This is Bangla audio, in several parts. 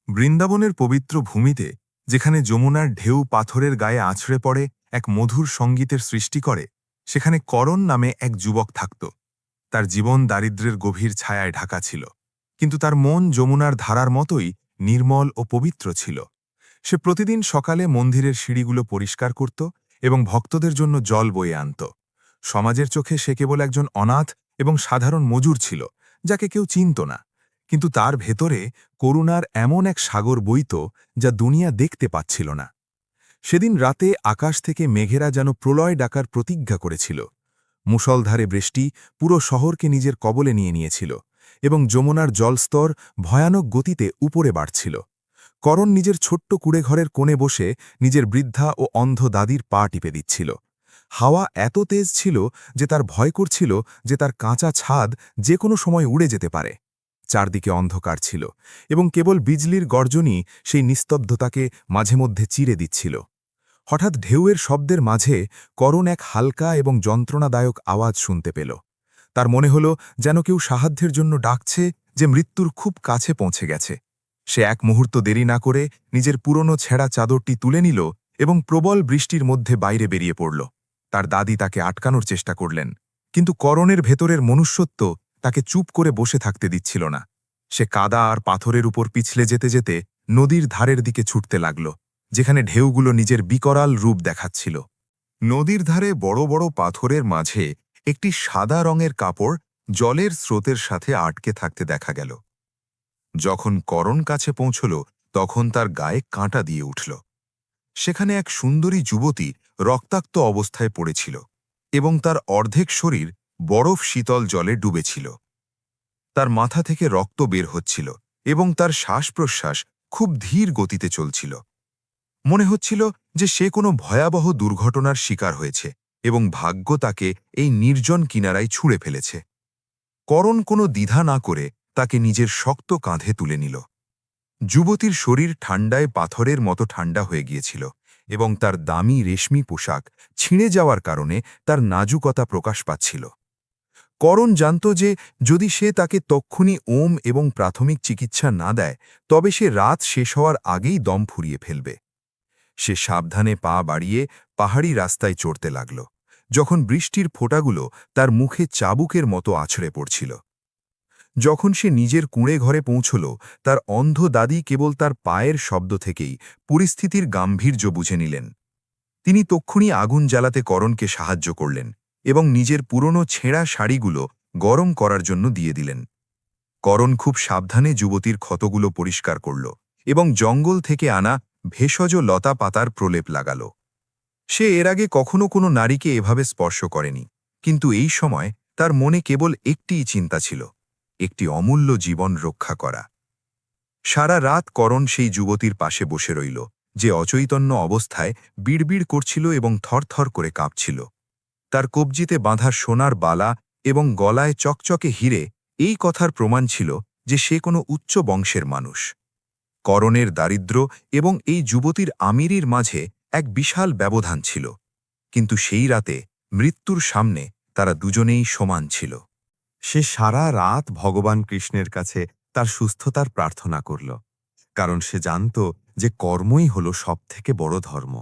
বৃন্দাবনের পবিত্র ভূমিতে, যেখানে যমুনার ঢেউ পাথরের গায়ে আছড়ে পড়ে এক মধুর সঙ্গীতের সৃষ্টি করে, সেখানে করণ নামে এক যুবক থাকত। তার জীবন দারিদ্র্যের গভীর ছায়ায় ঢাকা ছিল, কিন্তু তার মন যমুনার ধারার মতোই নির্মল ও পবিত্র ছিল। সে প্রতিদিন সকালে মন্দিরের সিঁড়িগুলো পরিষ্কার করত এবং ভক্তদের জন্য জল বয়ে আনত। সমাজের চোখে সে কেবল একজন অনাথ এবং সাধারণ মজুর ছিল, যাকে কেউ চিনত না। কিন্তু তার ভেতরে করুণার এমন এক সাগর বইত যা দুনিয়া দেখতে পাচ্ছিল না। সেদিন রাতে আকাশ থেকে মেঘেরা যেন প্রলয় ডাকার প্রতিজ্ঞা করেছিল। মুষলধারে বৃষ্টি পুরো শহরকে নিজের কবলে নিয়েছিল এবং যমুনার জলস্তর ভয়ানক গতিতে উপরে বাড়ছিল। করণ নিজের ছোট্ট কুঁড়েঘরের কোণে বসে নিজের বৃদ্ধা ও অন্ধ দাদির পা টিপে দিচ্ছিল। হাওয়া এত তেজ ছিল যে তার ভয় করছিল যে তার কাঁচা ছাদ যে কোনো সময় উড়ে যেতে পারে। চারদিকে অন্ধকার ছিল এবং কেবল বিজলির গর্জনই সেই নিস্তব্ধতাকে মাঝে মধ্যে চিরে দিচ্ছিল। হঠাৎ ঢেউয়ের শব্দের মাঝে করণ এক হালকা এবং যন্ত্রণাদায়ক আওয়াজ শুনতে পেল। তার মনে হল যেন কেউ সাহায্যের জন্য ডাকছে, যে মৃত্যুর খুব কাছে পৌঁছে গেছে। সে এক মুহূর্ত দেরি না করে নিজের পুরনো ছেঁড়া চাদরটি তুলে নিল এবং প্রবল বৃষ্টির মধ্যে বাইরে বেরিয়ে পড়ল। তার দাদি তাকে আটকানোর চেষ্টা করলেন, কিন্তু করণের ভেতরের মনুষ্যত্ব তাকে চুপ করে বসে থাকতে দিচ্ছিল না। সে কাদা আর পাথরের উপর পিছলে যেতে যেতে নদীর ধারের দিকে ছুটতে লাগল, যেখানে ঢেউগুলো নিজের বিকরাল রূপ দেখাচ্ছিল। নদীর ধারে বড় বড় পাথরের মাঝে একটি সাদা রঙের কাপড় জলের স্রোতের সাথে আটকে থাকতে দেখা গেল। যখন করণ কাছে পৌঁছল, তখন তার গায়ে কাঁটা দিয়ে উঠল। সেখানে এক সুন্দরী যুবতী রক্তাক্ত অবস্থায় পড়েছিল এবং তার অর্ধেক শরীর বরফ শীতল জলে ডুবেছিল। তার মাথা থেকে রক্ত বের হচ্ছিল এবং তার শ্বাস-প্রশ্বাস খুব ধীর গতিতে চলছিল। মনে হচ্ছিল যে সে কোনো ভয়াবহ দুর্ঘটনার শিকার হয়েছে এবং ভাগ্য তাকে এই নির্জন কিনারায় ছুঁড়ে ফেলেছে। করণ কোনো দ্বিধা না করে তাকে নিজের শক্ত কাঁধে তুলে নিল। যুবতীর শরীর ঠান্ডায় পাথরের মতো ঠান্ডা হয়ে গিয়েছিল এবং তার দামি রেশমি পোশাক ছিঁড়ে যাওয়ার কারণে তার নাজুকতা প্রকাশ পাচ্ছিল। করণ জানত যে যদি সে তাকে তক্ষুনি ওম এবং প্রাথমিক চিকিৎসা না দেয়, তবে সে রাত শেষ হওয়ার আগেই দম ফুরিয়ে ফেলবে। সে সাবধানে পা বাড়িয়ে পাহাড়ি রাস্তায় চড়তে লাগল, যখন বৃষ্টির ফোঁটাগুলো তার মুখে চাবুকের মতো আছড়ে পড়ছিল। যখন সে নিজের কুঁড়ে ঘরে পৌঁছল, তার অন্ধ দাদি কেবল তার পায়ের শব্দ থেকেই পরিস্থিতির গাম্ভীর্য বুঝে নিলেন। তিনি তক্ষুনি আগুন জ্বালাতে করণকে সাহায্য করলেন এবং নিজের পুরনো ছেঁড়া শাড়িগুলো গরম করার জন্য দিয়ে দিলেন। করণ খুব সাবধানে যুবতীর ক্ষতগুলো পরিষ্কার করল এবং জঙ্গল থেকে আনা ভেষজ লতা পাতার প্রলেপ লাগাল। সে এর আগে কখনো কোনো নারীকে এভাবে স্পর্শ করেনি, কিন্তু এই সময় তার মনে কেবল একটিই চিন্তা ছিল, একটি অমূল্য জীবন রক্ষা করা। সারা রাত করণ সেই যুবতীর পাশে বসে রইল, যে অচৈতন্য অবস্থায় বিড়বিড় করছিল এবং থরথর করে কাঁপছিল। তার কবজিতে বাঁধা সোনার বালা এবং গলায় চকচকে হিরে এই কথার প্রমাণ ছিল যে সে কোনো উচ্চ বংশের মানুষ। করণের দারিদ্র্য এবং এই যুবতীর আমিরির মাঝে এক বিশাল ব্যবধান ছিল, কিন্তু সেই রাতে মৃত্যুর সামনে তারা দুজনেই সমান ছিল। সে সারা রাত ভগবান কৃষ্ণের কাছে তার সুস্থতার প্রার্থনা করল, কারণ সে জানত যে কর্মই হল সবথেকে বড় ধর্ম।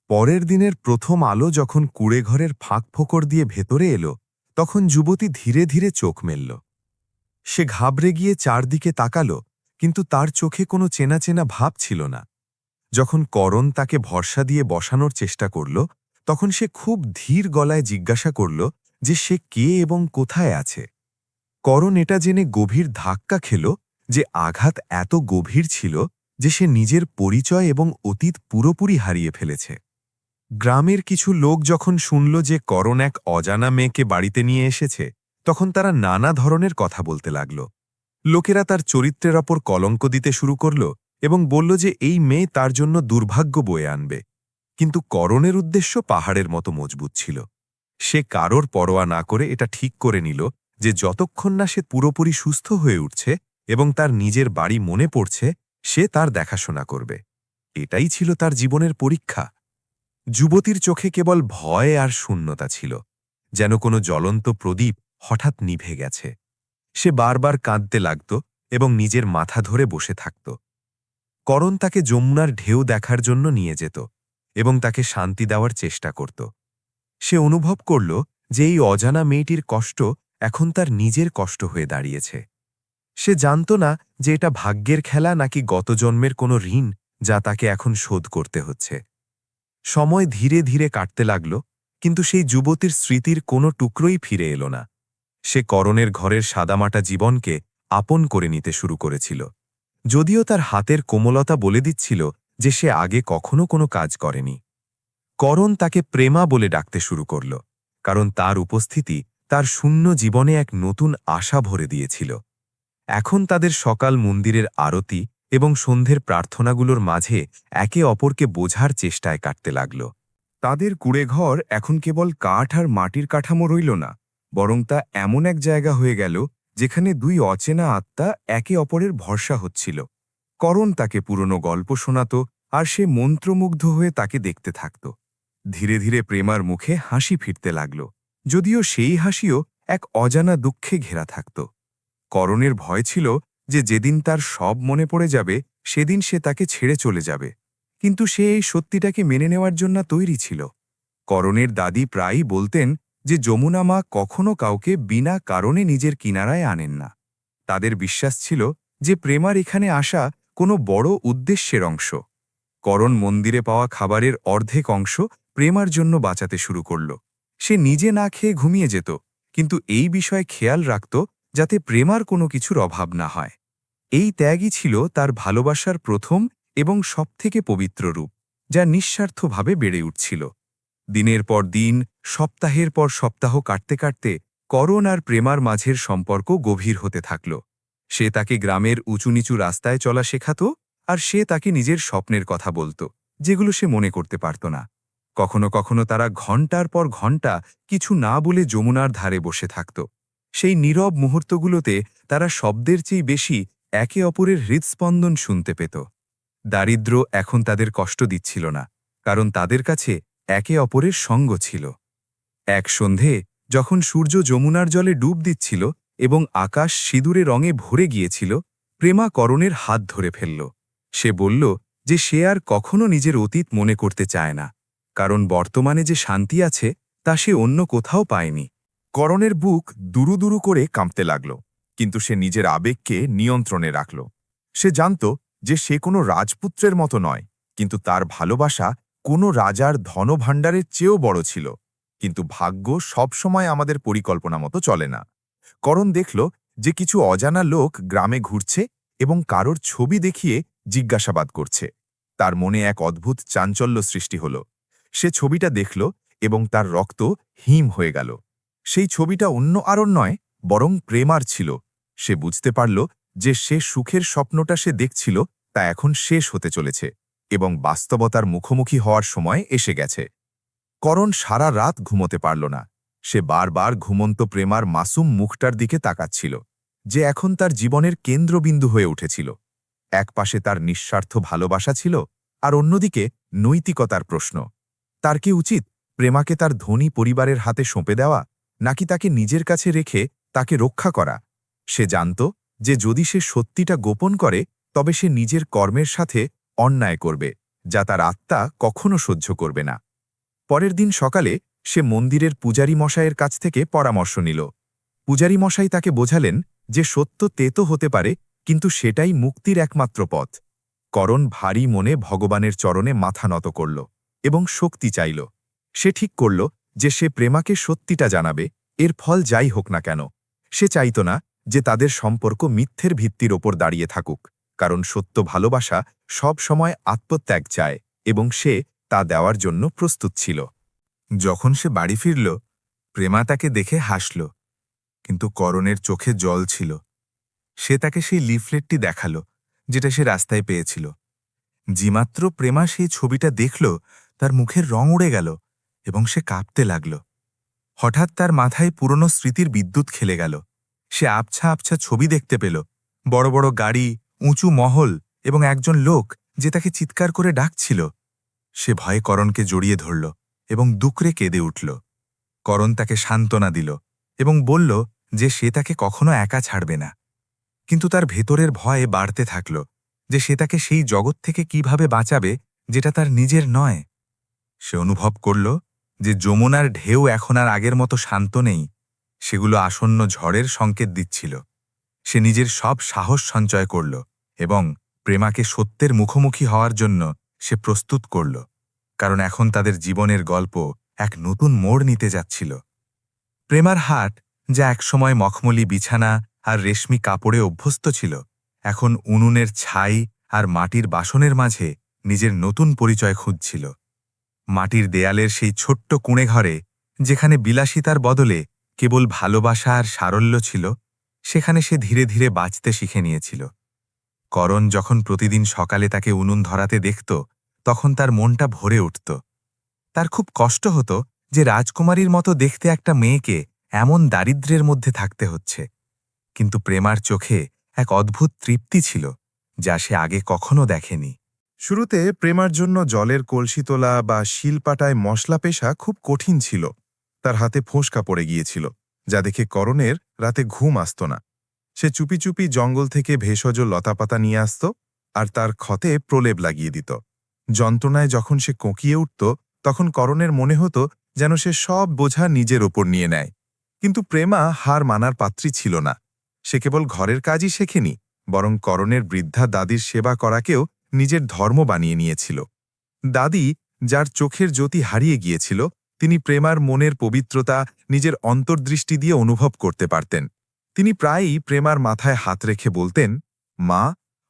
পরের দিনের প্রথম আলো যখন কুঁড়েঘরের ফাঁক ফোকর দিয়ে ভেতরে এলো, তখন যুবতী ধীরে ধীরে চোখ মেলল। সে ঘাবড়ে গিয়ে চারদিকে তাকাল, কিন্তু তার চোখে কোনো চেনা চেনা ভাব ছিল না। যখন করণ তাকে ভরসা দিয়ে বসানোর চেষ্টা করল, তখন সে খুব ধীর গলায় জিজ্ঞাসা করল যে সে কে এবং কোথায় আছে। করণ এটা জেনে গভীর ধাক্কা খেল যে আঘাত এত গভীর ছিল যে সে নিজের পরিচয় এবং অতীত পুরোপুরি হারিয়ে ফেলেছে। গ্রামের কিছু লোক যখন শুনল যে করণ এক অজানা মেয়েকে বাড়িতে নিয়ে এসেছে, তখন তারা নানা ধরনের কথা বলতে লাগল। লোকেরা তার চরিত্রের ওপর কলঙ্ক দিতে শুরু করল এবং বলল যে এই মেয়ে তার জন্য দুর্ভাগ্য বয়ে আনবে। কিন্তু করণের উদ্দেশ্য পাহাড়ের মতো মজবুত ছিল। সে কারোর পরোয়া না করে এটা ঠিক করে নিল যে যতক্ষণ না সে পুরোপুরি সুস্থ হয়ে উঠছে এবং তার নিজের বাড়ি মনে পড়ছে, সে তার দেখাশোনা করবে। এটাই ছিল তার জীবনের পরীক্ষা। যুবতীর চোখে কেবল ভয় আর শূন্যতা ছিল, যেন কোনো জ্বলন্ত প্রদীপ হঠাৎ নিভে গেছে। সে বারবার কাঁদতে লাগত এবং নিজের মাথা ধরে বসে থাকত। করণ তাকে যমুনার ঢেউ দেখার জন্য নিয়ে যেত এবং তাকে শান্তি দেওয়ার চেষ্টা করত। সে অনুভব করল যে এই অজানা মেয়েটির কষ্ট এখন তার নিজের কষ্ট হয়ে দাঁড়িয়েছে। সে জানত না যে এটা ভাগ্যের খেলা নাকি গত জন্মের কোনো ঋণ যা তাকে এখন শোধ করতে হচ্ছে। সময় ধীরে ধীরে কাটতে লাগল, কিন্তু সেই যুবতীর স্মৃতির কোনো টুকরোই ফিরে এলো না। সে করণের ঘরের সাদামাটা জীবনকে আপন করে নিতে শুরু করেছিল, যদিও তার হাতের কোমলতা বলে দিচ্ছিল যে সে আগে কখনো কোনো কাজ করেনি। করণ তাকে প্রেমা বলে ডাকতে শুরু করল, কারণ তার উপস্থিতি তার শূন্য জীবনে এক নতুন আশা ভরে দিয়েছিল। এখন তাদের সকাল মন্দিরের আরতি এবং সন্ধ্যের প্রার্থনাগুলোর মাঝে একে অপরকে বোঝার চেষ্টায় কাটতে লাগল। তাদের কুঁড়েঘর এখন কেবল কাঠ আর মাটির কাঠামো রইল না, বরং তা এমন এক জায়গা হয়ে গেল যেখানে দুই অচেনা আত্মা একে অপরের ভরসা হচ্ছিল। করণ তাকে পুরনো গল্প শোনাত, আর সে মন্ত্রমুগ্ধ হয়ে তাকে দেখতে থাকত। ধীরে ধীরে প্রেমার মুখে হাসি ফিরতে লাগল, যদিও সেই হাসিও এক অজানা দুঃখে ঘেরা থাকত। করণের ভয় ছিল যে যেদিন তার সব মনে পড়ে যাবে সেদিন সে তাকে ছেড়ে চলে যাবে, কিন্তু সে এই সত্যিটাকে মেনে নেওয়ার জন্য তৈরি ছিল। করণের দাদি প্রায়ই বলতেন যে যমুনা মা কখনো কাউকে বিনা কারণে নিজের কিনারায় আনেন না। তাদের বিশ্বাস ছিল যে প্রেমার এখানে আসা কোনো বড় উদ্দেশ্যের অংশ। করণ মন্দিরে পাওয়া খাবারের অর্ধেক অংশ প্রেমার জন্য বাঁচাতে শুরু করল। সে নিজে না খেয়ে ঘুমিয়ে যেত, কিন্তু এই বিষয়ে খেয়াল রাখত যাতে প্রেমার কোনো কিছুর অভাব না হয়। এই ত্যাগই ছিল তার ভালোবাসার প্রথম এবং সবথেকে পবিত্র রূপ, যা নিঃস্বার্থভাবে বেড়ে উঠছিল। দিনের পর দিন, সপ্তাহের পর সপ্তাহ কাটতে কাটতে করণ আর প্রেমার মাঝের সম্পর্ক গভীর হতে থাকল। সে তাকে গ্রামের উঁচু নিচু রাস্তায় চলা শেখাত, আর সে তাকে নিজের স্বপ্নের কথা বলত, যেগুলো সে মনে করতে পারত না। কখনো কখনো তারা ঘণ্টার পর ঘণ্টা কিছু না বলে যমুনার ধারে বসে থাকত। সেই নীরব মুহূর্তগুলোতে তারা শব্দের চেয়ে বেশি একে অপরের হৃদস্পন্দন শুনতে পেত। দারিদ্র্য এখন তাদের কষ্ট দিচ্ছিল না, কারণ তাদের কাছে একে অপরের সঙ্গ ছিল। এক সন্ধে যখন সূর্য যমুনার জলে ডুব দিচ্ছিল এবং আকাশ সিঁদুরে রঙে ভরে গিয়েছিল, প্রেমা করণের হাত ধরে ফেলল। সে বলল যে সে আর কখনো নিজের অতীত মনে করতে চায় না, কারণ বর্তমানে যে শান্তি আছে তা সে অন্য কোথাও পায়নি। করণের বুক দুরু দুরু করে কাঁপতে লাগল, কিন্তু সে নিজের আবেগকে নিয়ন্ত্রণে রাখল। সে জানত যে সে কোনো রাজপুত্রের মতো নয়, কিন্তু তার ভালোবাসা কোনো রাজার ধনভাণ্ডারের চেয়েও বড় ছিল। কিন্তু ভাগ্য সবসময় আমাদের পরিকল্পনা মতো চলে না। করণ দেখল যে কিছু অজানা লোক গ্রামে ঘুরছে এবং কারোর ছবি দেখিয়ে জিজ্ঞাসাবাদ করছে। তার মনে এক অদ্ভুত চাঞ্চল্য সৃষ্টি হল। সে ছবিটা দেখল এবং তার রক্ত হিম হয়ে গেল। সেই ছবিটা অন্য আরও নয়, বরং প্রেমার ছিল। সে বুঝতে পারল যে সে সুখের স্বপ্নটা সে দেখছিল তা এখন শেষ হতে চলেছে এবং বাস্তবতার মুখোমুখি হওয়ার সময় এসে গেছে। করণ সারা রাত ঘুমোতে পারল না। সে বারবার ঘুমন্ত প্রেমার মাসুম মুখটার দিকে তাকাচ্ছিল, যে এখন তার জীবনের কেন্দ্রবিন্দু হয়ে উঠেছিল। এক পাশে তার নিঃস্বার্থ ভালোবাসা ছিল, আর অন্যদিকে নৈতিকতার প্রশ্ন। তার কি উচিত প্রেমাকে তার ধনী পরিবারের হাতে সঁপে দেওয়া, নাকি তাকে নিজের কাছে রেখে তাকে রক্ষা করা? সে জানত যে যদি সে সত্যিটা গোপন করে তবে সে নিজের কর্মের সাথে অন্যায় করবে, যা তার আত্মা কখনো সহ্য করবে না। পরের দিন সকালে সে মন্দিরের পূজারী মশাইয়ের কাছ থেকে পরামর্শ নিল। পূজারী মশাই তাকে বোঝালেন যে সত্য তেতো হতে পারে, কিন্তু সেটাই মুক্তির একমাত্র পথ। করণ ভারী মনে ভগবানের চরণে মাথা নত করল এবং শক্তি চাইল। সে ঠিক করল যে সে প্রেমাকে সত্যিটা জানাবে, এর ফল যাই হোক না কেন। সে চাইত না যে তাদের সম্পর্ক মিথ্যের ভিত্তির ওপর দাঁড়িয়ে থাকুক, কারণ সত্য ভালোবাসা সব সময় আত্মত্যাগ চায় এবং সে তা দেওয়ার জন্য প্রস্তুত ছিল। যখন সে বাড়ি ফিরল, প্রেমা তাকে দেখে হাসল, কিন্তু করণের চোখে জল ছিল। সে তাকে সেই লিফলেটটি দেখাল যেটা সে রাস্তায় পেয়েছিল। যেমাত্র প্রেমা সেই ছবিটা দেখল, তার মুখের রং উড়ে গেল এবং সে কাঁপতে লাগল। হঠাৎ তার মাথায় পুরনো স্মৃতির বিদ্যুৎ খেলে গেল। সে আবছা আবছা ছবি দেখতে পেল, বড় বড় গাড়ি, উঁচু মহল এবং একজন লোক যে তাকে চিৎকার করে ডাকছিল। সে ভয়ে করণকে জড়িয়ে ধরল এবং দুকরে কেঁদে উঠল। করণ তাকে সান্ত্বনা দিল এবং বলল যে সে তাকে কখনো একা ছাড়বে না। কিন্তু তার ভেতরের ভয় বাড়তে থাকল, যে সে তাকে সেই জগৎ থেকে কিভাবে বাঁচাবে যেটা তার নিজের নয়। সে অনুভব করল যে যমুনার ঢেউ এখন আর আগের মতো শান্ত নেই, সেগুলো আসন্ন ঝড়ের সংকেত দিচ্ছিল। সে নিজের সব সাহস সঞ্চয় করল এবং প্রেমাকে সত্যের মুখোমুখি হওয়ার জন্য সে প্রস্তুত করল, কারণ এখন তাদের জীবনের গল্প এক নতুন মোড় নিতে যাচ্ছিল। প্রেমার হাট, যা একসময় মখমলি বিছানা আর রেশমি কাপড়ে অভ্যস্ত ছিল, এখন উনুনের ছাই আর মাটির বাসনের মাঝে নিজের নতুন পরিচয় খুঁজছিল। মাটির দেয়ালের সেই ছোট্ট কুঁড়ে ঘরে, যেখানে বিলাসিতার বদলে কেবল ভালোবাসা আর সারল্য ছিল, সেখানে সে ধীরে ধীরে বাঁচতে শিখে নিয়েছিল। করণ যখন প্রতিদিন সকালে তাকে উনুন ধরাতে দেখত, তখন তার মনটা ভরে উঠত। তার খুব কষ্ট হতো যে রাজকুমারীর মতো দেখতে একটা মেয়েকে এমন দারিদ্র্যের মধ্যে থাকতে হচ্ছে, কিন্তু প্রেমার চোখে এক অদ্ভুত তৃপ্তি ছিল যা সে আগে কখনো দেখেনি। শুরুতে প্রেমার জন্য জলের কলসি তোলা বা শিলপাটায় মশলা পেশা খুব কঠিন ছিল। তার হাতে ফোঁসকা পড়ে গিয়েছিল, যা দেখে করণের রাতে ঘুম আসত না। সে চুপি চুপি জঙ্গল থেকে ভেষজ লতাপাতা নিয়ে আসত আর তার ক্ষতে প্রলেপ লাগিয়ে দিত। যন্ত্রণায় যখন সে কোঁকিয়ে উঠত, তখন করণের মনে হতো যেন সে সব বোঝা নিজের ওপর নিয়ে নেয়। কিন্তু প্রেমা হার মানার পাত্রী ছিল না। সে কেবল ঘরের কাজই শেখেনি, বরং করণের বৃদ্ধা দাদির সেবা করাকেও নিজের ধর্ম বানিয়ে নিয়েছিল। দাদি, যার চোখের জ্যোতি হারিয়ে গিয়েছিল, তিনি প্রেমার মনের পবিত্রতা নিজের অন্তর্দৃষ্টি দিয়ে অনুভব করতে পারতেন। তিনি প্রায়ই প্রেমার মাথায় হাত রেখে বলতেন, মা,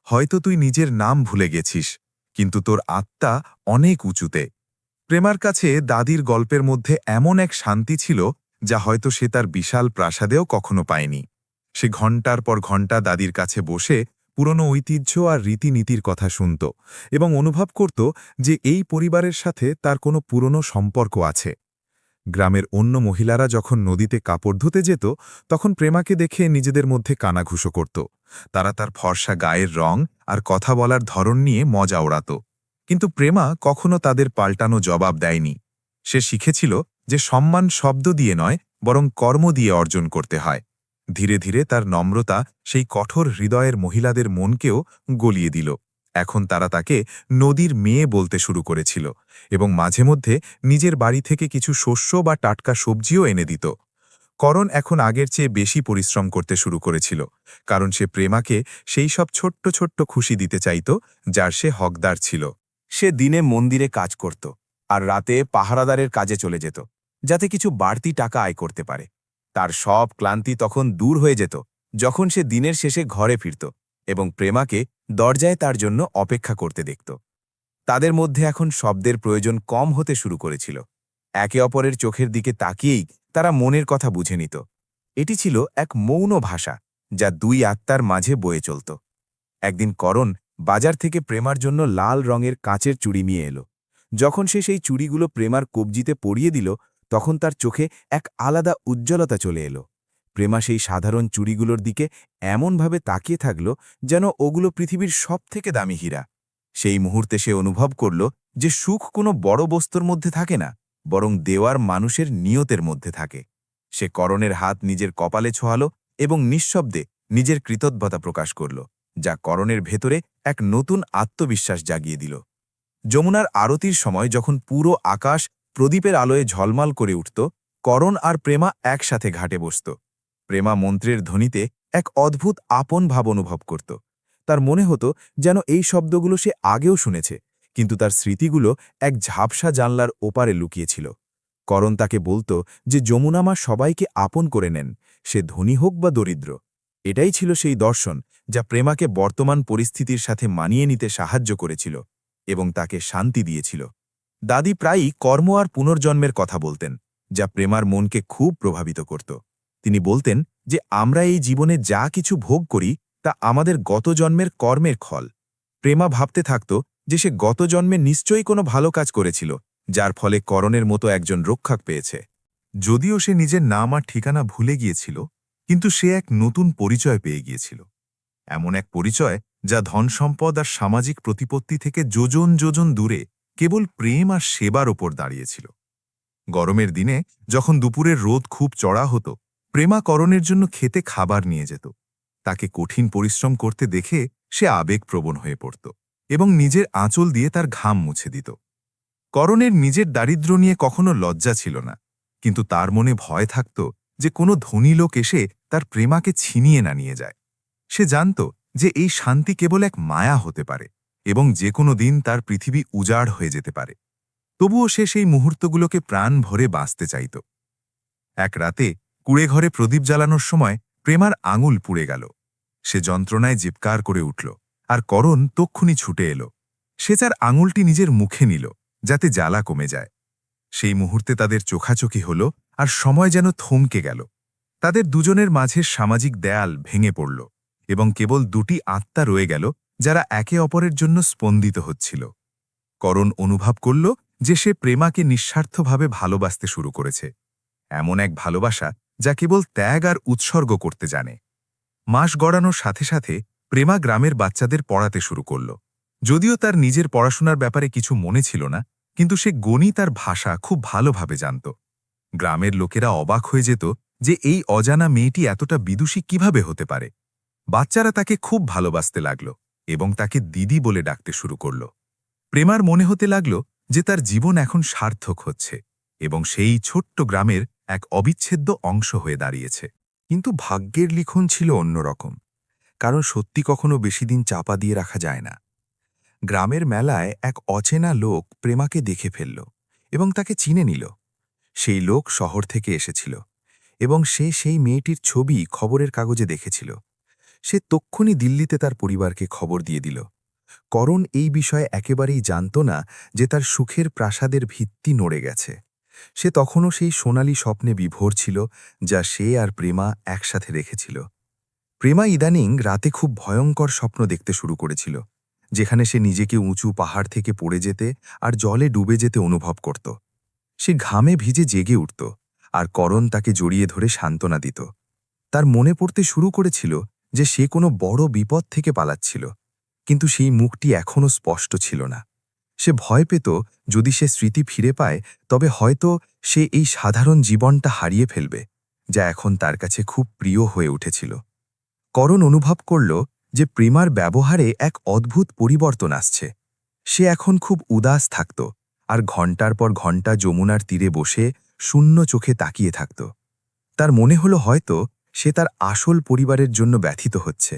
হয়তো তুই নিজের নাম ভুলে গেছিস, কিন্তু তোর আত্মা অনেক উঁচুতে। প্রেমার কাছে দাদির গল্পের মধ্যে এমন এক শান্তি ছিল যা হয়তো সে তার বিশাল প্রাসাদেও কখনো পায়নি। সে ঘণ্টার পর ঘণ্টা দাদির কাছে বসে পুরনো ঐতিহ্য আর রীতিনীতির কথা শুনত এবং অনুভব করত যে এই পরিবারের সাথে তার কোনো পুরনো সম্পর্ক আছে। গ্রামের অন্য মহিলারা যখন নদীতে কাপড় ধুতে যেত, তখন প্রেমাকে দেখে নিজেদের মধ্যে কানাঘুষো করত। তারা তার ফর্সা গায়ের রং আর কথা বলার ধরন নিয়ে মজা ওড়াত, কিন্তু প্রেমা কখনো তাদের পাল্টানো জবাব দেয়নি। সে শিখেছিল যে সম্মান শব্দ দিয়ে নয়, বরং কর্ম দিয়ে অর্জন করতে হয়। ধীরে ধীরে তার নম্রতা সেই কঠোর হৃদয়ের মহিলাদের মনকেও গলিয়ে দিল। এখন তারা তাকে নদীর মেয়ে বলতে শুরু করেছিল এবং মাঝে মধ্যে নিজের বাড়ি থেকে কিছু শস্য বা টাটকা সবজিও এনে দিত। করণ এখন আগের চেয়ে বেশি পরিশ্রম করতে শুরু করেছিল, কারণ সে প্রেমাকে সেই সব ছোট্ট ছোট্ট খুশি দিতে চাইত যার সে হকদার ছিল। সে দিনে মন্দিরে কাজ করত আর রাতে পাহারাদারের কাজে চলে যেত, যাতে কিছু বাড়তি টাকা আয় করতে পারে। তার সব ক্লান্তি তখন দূর হয়ে যেত যখন সে দিনের শেষে ঘরে ফিরত এবং প্রেমাকে দরজায় তার জন্য অপেক্ষা করতে দেখত। তাদের মধ্যে এখন শব্দের প্রয়োজন কম হতে শুরু করেছিল। একে অপরের চোখের দিকে তাকিয়েই তারা মনের কথা বুঝে নিত। এটি ছিল এক মৌন ভাষা যা দুই আত্মার মাঝে বয়ে চলত। একদিন করণ বাজার থেকে প্রেমার জন্য লাল রঙের কাঁচের চুড়ি নিয়ে এলো। যখন সে সেই চুড়িগুলো প্রেমার কবজিতে পরিয়ে দিল, তখন তার চোখে এক আলাদা উজ্জ্বলতা চলে এলো। প্রেমা সেই সাধারণ চুড়িগুলোর দিকে এমনভাবে তাকিয়ে থাকল যেন ওগুলো পৃথিবীর সবথেকে দামি হীরা। সেই মুহূর্তে সে অনুভব করল যে সুখ কোনো বড় বস্তুর মধ্যে থাকে না, বরং দেওয়ার মানুষের নিয়তের মধ্যে থাকে। সে করণের হাত নিজের কপালে ছোঁয়াল এবং নিঃশব্দে নিজের কৃতজ্ঞতা প্রকাশ করল, যা করণের ভেতরে এক নতুন আত্মবিশ্বাস জাগিয়ে দিল। যমুনার আরতির সময় যখন পুরো আকাশ প্রদীপের আলোয় ঝলমল করে উঠত, করণ আর প্রেমা একসাথে ঘাটে বসত। প্রেমা মন্ত্রের ধ্বনিতে এক অদ্ভুত আপন ভাব অনুভব করত। তার মনে হতো যেন এই শব্দগুলো সে আগেও শুনেছে, কিন্তু তার স্মৃতিগুলো এক ঝাপসা জানলার ওপারে লুকিয়েছিল। করণ তাকে বলত যে যমুনা মা সবাইকে আপন করে নেন, সে ধনী হোক বা দরিদ্র। এটাই ছিল সেই দর্শন যা প্রেমাকে বর্তমান পরিস্থিতির সাথে মানিয়ে নিতে সাহায্য করেছিল এবং তাকে শান্তি দিয়েছিল। দাদি প্রায়ই কর্ম আর পুনর্জন্মের কথা বলতেন, যা প্রেমার মনকে খুব প্রভাবিত করত। তিনি বলতেন যে আমরা এই জীবনে যা কিছু ভোগ করি তা আমাদের গত জন্মের কর্মের ফল। প্রেমা ভাবতে থাকত যে সে গত জন্মে নিশ্চয়ই কোনো ভালো কাজ করেছিল, যার ফলে করণের মতো একজন রক্ষক পেয়েছে। যদিও সে নিজের নাম আর ঠিকানা ভুলে গিয়েছিল, কিন্তু সে এক নতুন পরিচয় পেয়ে গিয়েছিল। এমন এক পরিচয় যা ধনসম্পদ আর সামাজিক প্রতিপত্তি থেকে যোজন যোজন দূরে কেবল প্রেম আর সেবার ওপর দাঁড়িয়েছিল। গরমের দিনে যখন দুপুরের রোদ খুব চড়া হতো, প্রেমা করণের জন্য খেতে খাবার নিয়ে যেত। তাকে কঠিন পরিশ্রম করতে দেখে সে আবেগপ্রবণ হয়ে পড়ত এবং নিজের আঁচল দিয়ে তার ঘাম মুছে দিত। করণের নিজের দারিদ্র্য নিয়ে কখনো লজ্জা ছিল না, কিন্তু তার মনে ভয় থাকত যে কোনো ধনী লোক এসে তার প্রেমাকে ছিনিয়ে না নিয়ে যায়। সে জানত যে এই শান্তি কেবল এক মায়া হতে পারে এবং যে কোনো দিন তার পৃথিবী উজাড় হয়ে যেতে পারে। তবুও সে সেই মুহূর্তগুলোকে প্রাণ ভরে বাঁচতে চাইত। এক রাতে কুঁড়েঘরে প্রদীপ জ্বালানোর সময় প্রেমার আঙুল পুড়ে গেল। সে যন্ত্রণায় চিৎকার করে উঠল, আর করণ তক্ষুনি ছুটে এলো। সে তার আঙুলটি নিজের মুখে নিল যাতে জ্বালা কমে যায়। সেই মুহূর্তে তাদের চোখাচোখি হল, আর সময় যেন থমকে গেল। তাদের দুজনের মাঝের সামাজিক দেয়াল ভেঙে পড়ল এবং কেবল দুটি আত্মা রয়ে গেল যারা একে অপরের জন্য স্পন্দিত হচ্ছিল। করণ অনুভব করল যে সে প্রেমাকে নিঃস্বার্থভাবে ভালোবাসতে শুরু করেছে, এমন এক ভালোবাসা যা কেবল ত্যাগ আর উৎসর্গ করতে জানে। মাস গড়ানোর সাথে সাথে প্রেমা গ্রামের বাচ্চাদের পড়াতে শুরু করল। যদিও তার নিজের পড়াশোনার ব্যাপারে কিছু মনে ছিল না, কিন্তু সে গণিত আর ভাষা খুব ভালোভাবে জানত। গ্রামের লোকেরা অবাক হয়ে যেত যে এই অজানা মেয়েটি এতটা বিদুষী কিভাবে হতে পারে। বাচ্চারা তাকে খুব ভালোবাসতে লাগল এবং তাকে দিদি বলে ডাকতে শুরু করল। প্রেমার মনে হতে লাগল যে তার জীবন এখন সার্থক হচ্ছে এবং সেই ছোট্ট গ্রামের এক অবিচ্ছেদ্য অংশ হয়ে দাঁড়িয়েছে। কিন্তু ভাগ্যের লিখন ছিল অন্যরকম, কারণ সত্যি কখনো বেশি দিন চাপা দিয়ে রাখা যায় না। গ্রামের মেলায় এক অচেনা লোক প্রেমাকে দেখে ফেলল এবং তাকে চিনে নিল। সেই লোক শহর থেকে এসেছিল এবং সে সেই মেয়েটির ছবি খবরের কাগজে দেখেছিল। সে তক্ষুনি দিল্লিতে তার পরিবারকে খবর দিয়ে দিল। করণ এই বিষয়ে একেবারেই জানত না যে তার সুখের প্রাসাদের ভিত্তি নড়ে গেছে। সে তখনও সেই সোনালি স্বপ্নে বিভোর ছিল যা সে আর প্রেমা একসাথে রেখেছিল। প্রেমা ইদানিং রাতে খুব ভয়ঙ্কর স্বপ্ন দেখতে শুরু করেছিল, যেখানে সে নিজেকে উঁচু পাহাড় থেকে পড়ে যেতে আর জলে ডুবে যেতে অনুভব করত। সে ঘামে ভিজে জেগে উঠত, আর করণ তাকে জড়িয়ে ধরে সান্ত্বনা দিত। তার মনে পড়তে শুরু করেছিল যে সে কোনো বড় বিপদ থেকে পালাচ্ছিল, কিন্তু সেই মুখটি এখনও স্পষ্ট ছিল না। সে ভয় পেত যদি সে স্মৃতি ফিরে পায় তবে হয়তো সে এই সাধারণ জীবনটা হারিয়ে ফেলবে, যা এখন তার কাছে খুব প্রিয় হয়ে উঠেছিল। করণ অনুভব করল যে প্রেমার ব্যবহারে এক অদ্ভুত পরিবর্তন আসছে। সে এখন খুব উদাস থাকত আর ঘণ্টার পর ঘণ্টা যমুনার তীরে বসে শূন্য চোখে তাকিয়ে থাকত। তার মনে হলো হয়তো সে তার আসল পরিবারের জন্য ব্যথিত হচ্ছে।